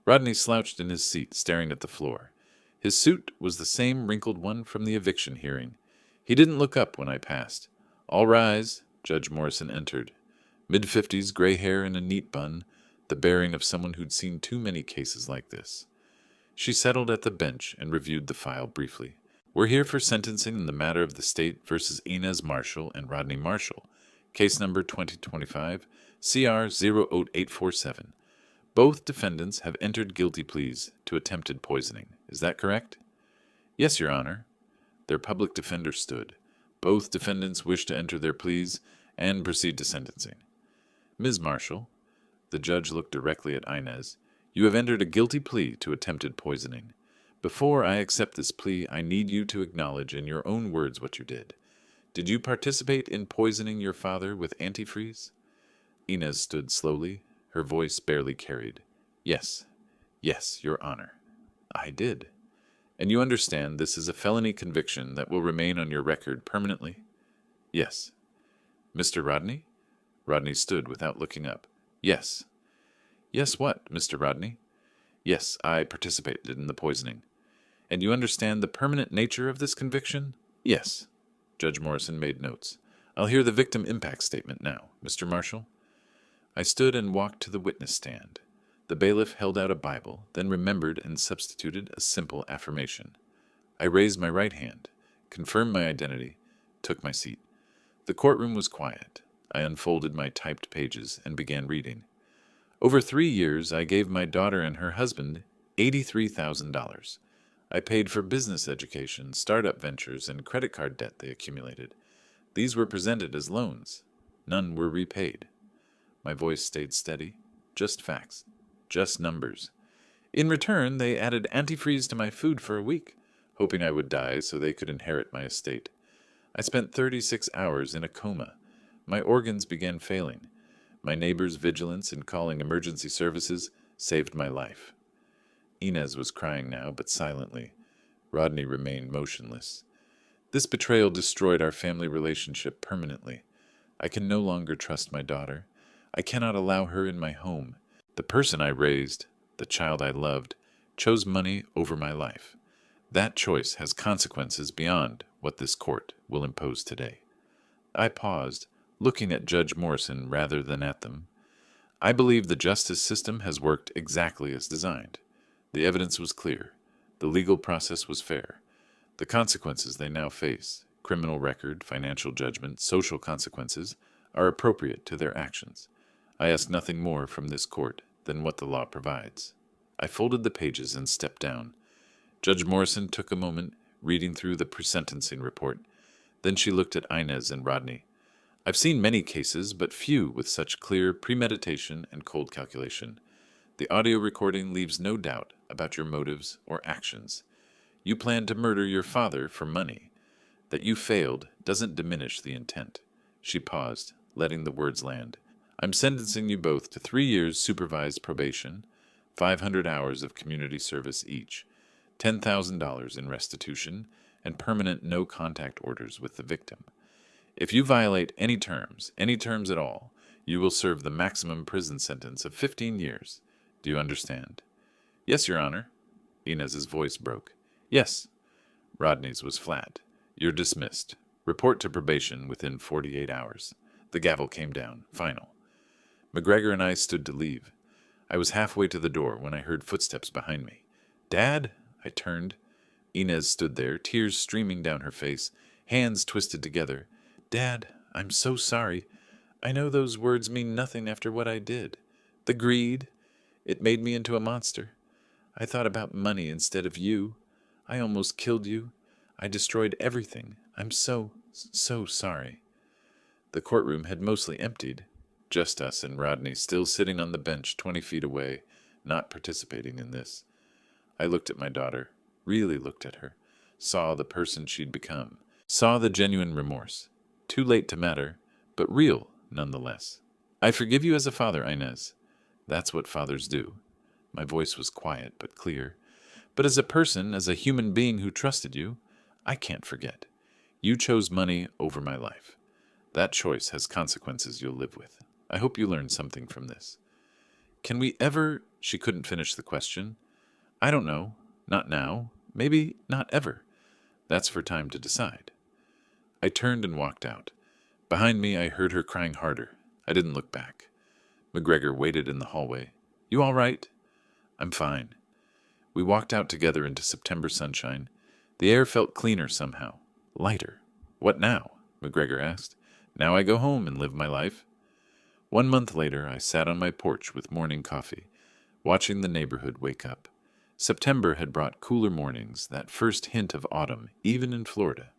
Rodney slouched in his seat, staring at the floor. His suit was the same wrinkled one from the eviction hearing. He didn't look up when I passed. All rise. Judge Morrison entered. Mid-50s, gray hair and a neat bun, the bearing of someone who'd seen too many cases like this. She settled at the bench and reviewed the file briefly. We're here for sentencing in the matter of the state versus Inez Marshall and Rodney Marshall, case number 2025, CR 00847. Both defendants have entered guilty pleas to attempted poisoning. Is that correct? Yes, Your Honor. Their public defender stood. Both defendants wish to enter their pleas and proceed to sentencing. Ms. Marshall, the judge looked directly at Inez, you have entered a guilty plea to attempted poisoning. Before I accept this plea, I need you to acknowledge in your own words what you did. Did you participate in poisoning your father with antifreeze? Inez stood slowly, her voice barely carried. Yes, Your Honor. I did. And you understand this is a felony conviction that will remain on your record permanently? Yes. Mr. Rodney? Rodney stood without looking up. Yes. Yes what, Mr. Rodney? Yes, I participated in the poisoning. And you understand the permanent nature of this conviction? Yes. Judge Morrison made notes. I'll hear the victim impact statement now, Mr. Marshall. I stood and walked to the witness stand. The bailiff held out a Bible, then remembered and substituted a simple affirmation. I raised my right hand, confirmed my identity, took my seat. The courtroom was quiet. I unfolded my typed pages and began reading. Over 3 years, I gave my daughter and her husband $83,000. I paid for business education, startup ventures, and credit card debt they accumulated. These were presented as loans. None were repaid. My voice stayed steady. Just facts. Just numbers. In return, they added antifreeze to my food for a week, hoping I would die so they could inherit my estate. I spent 36 hours in a coma. My organs began failing. My neighbor's vigilance in calling emergency services saved my life. Inez was crying now, but silently. Rodney remained motionless. This betrayal destroyed our family relationship permanently. I can no longer trust my daughter. I cannot allow her in my home. The person I raised, the child I loved, chose money over my life. That choice has consequences beyond what this court will impose today. I paused, looking at Judge Morrison rather than at them. I believe the justice system has worked exactly as designed. The evidence was clear. The legal process was fair. The consequences they now face, criminal record, financial judgment, social consequences, are appropriate to their actions. I ask nothing more from this court than what the law provides. I folded the pages and stepped down. Judge Morrison took a moment, reading through the pre-sentencing report. Then she looked at Inez and Rodney. I've seen many cases, but few with such clear premeditation and cold calculation. The audio recording leaves no doubt about your motives or actions. You planned to murder your father for money. That you failed doesn't diminish the intent. She paused, letting the words land. I'm sentencing you both to 3 years supervised probation, 500 hours of community service each, $10,000 in restitution, and permanent no-contact orders with the victim. If you violate any terms at all, you will serve the maximum prison sentence of 15 years. Do you understand? Yes, Your Honor. Inez's voice broke. Yes. Rodney's was flat. You're dismissed. Report to probation within 48 hours. The gavel came down, final. McGregor and I stood to leave. I was halfway to the door when I heard footsteps behind me. Dad? I turned. Inez stood there, tears streaming down her face, hands twisted together. Dad, I'm so sorry. I know those words mean nothing after what I did. The greed, it made me into a monster. I thought about money instead of you. I almost killed you. I destroyed everything. I'm so sorry. The courtroom had mostly emptied. Just us and Rodney still sitting on the bench 20 feet away, not participating in this. I looked at my daughter, really looked at her, saw the person she'd become, saw the genuine remorse. Too late to matter, but real nonetheless. I forgive you as a father, Inez. That's what fathers do. My voice was quiet but clear. But as a person, as a human being who trusted you, I can't forget. You chose money over my life. That choice has consequences you'll live with. I hope you learned something from this. Can we ever... She couldn't finish the question. I don't know. Not now. Maybe not ever. That's for time to decide. I turned and walked out. Behind me, I heard her crying harder. I didn't look back. McGregor waited in the hallway. "You all right?" "I'm fine." We walked out together into September sunshine. The air felt cleaner somehow, lighter. "What now?" McGregor asked. "Now I go home and live my life." 1 month later, I sat on my porch with morning coffee, watching the neighborhood wake up. September had brought cooler mornings, that first hint of autumn, even in Florida.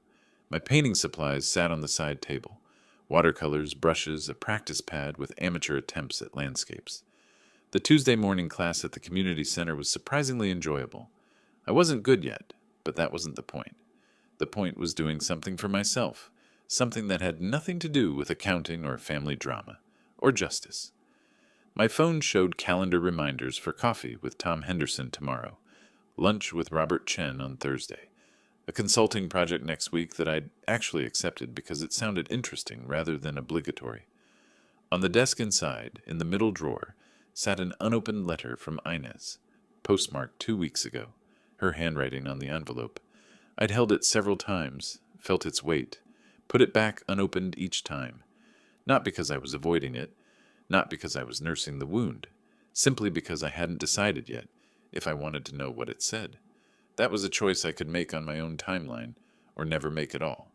My painting supplies sat on the side table. Watercolors, brushes, a practice pad with amateur attempts at landscapes. The Tuesday morning class at the community center was surprisingly enjoyable. I wasn't good yet, but that wasn't the point. The point was doing something for myself, something that had nothing to do with accounting or family drama, or justice. My phone showed calendar reminders for coffee with Tom Henderson tomorrow, lunch with Robert Chen on Thursday, a consulting project next week that I'd actually accepted because it sounded interesting rather than obligatory. On the desk inside, in the middle drawer, sat an unopened letter from Inez, postmarked 2 weeks ago, her handwriting on the envelope. I'd held it several times, felt its weight, put it back unopened each time. Not because I was avoiding it, not because I was nursing the wound, simply because I hadn't decided yet if I wanted to know what it said. That was a choice I could make on my own timeline, or never make at all.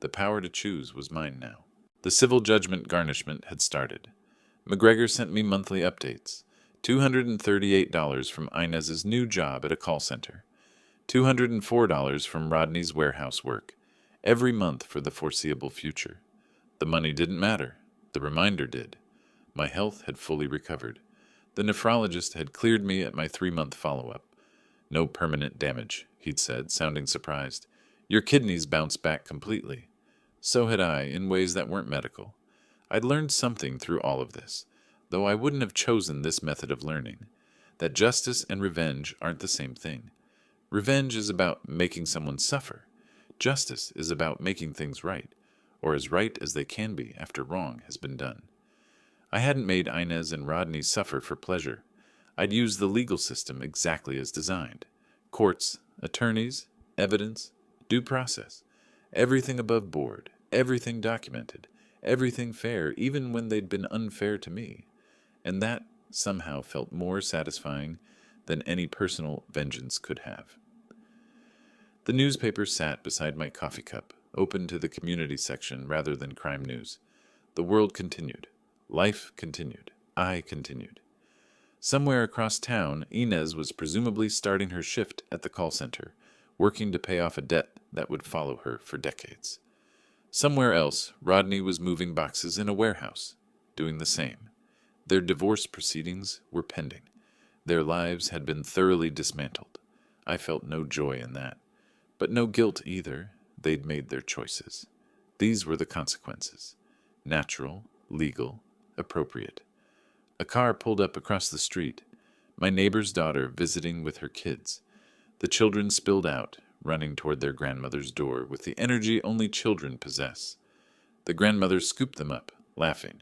The power to choose was mine now. The civil judgment garnishment had started. McGregor sent me monthly updates. $238 from Inez's new job at a call center. $204 from Rodney's warehouse work. Every month for the foreseeable future. The money didn't matter. The reminder did. My health had fully recovered. The nephrologist had cleared me at my 3-month follow-up. "No permanent damage," he'd said, sounding surprised. "Your kidneys bounced back completely." So had I, in ways that weren't medical. I'd learned something through all of this, though I wouldn't have chosen this method of learning. That justice and revenge aren't the same thing. Revenge is about making someone suffer. Justice is about making things right, or as right as they can be after wrong has been done. I hadn't made Inez and Rodney suffer for pleasure. I'd used the legal system exactly as designed. Courts, attorneys, evidence, due process. Everything above board, everything documented, everything fair, even when they'd been unfair to me. And that somehow felt more satisfying than any personal vengeance could have. The newspaper sat beside my coffee cup, open to the community section rather than crime news. The world continued. Life continued. I continued. Somewhere across town, Inez was presumably starting her shift at the call center, working to pay off a debt that would follow her for decades. Somewhere else, Rodney was moving boxes in a warehouse, doing the same. Their divorce proceedings were pending. Their lives had been thoroughly dismantled. I felt no joy in that. But no guilt either. They'd made their choices. These were the consequences. Natural, legal, appropriate. A car pulled up across the street. My neighbor's daughter visiting with her kids. The children spilled out, running toward their grandmother's door with the energy only children possess. The grandmother scooped them up, laughing.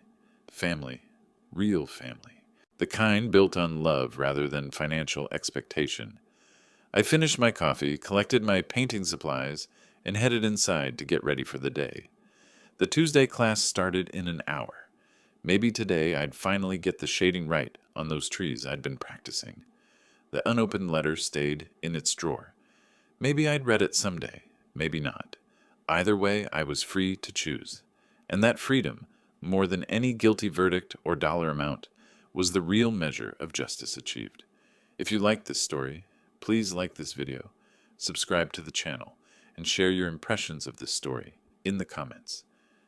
Family. Real family. The kind built on love rather than financial expectation. I finished my coffee, collected my painting supplies, and headed inside to get ready for the day. The Tuesday class started in an hour. Maybe today I'd finally get the shading right on those trees I'd been practicing. The unopened letter stayed in its drawer. Maybe I'd read it someday, maybe not. Either way, I was free to choose. And that freedom, more than any guilty verdict or dollar amount, was the real measure of justice achieved. If you like this story, please like this video, subscribe to the channel, and share your impressions of this story in the comments.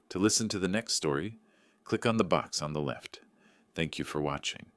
To listen to the next story, click on the box on the left. Thank you for watching.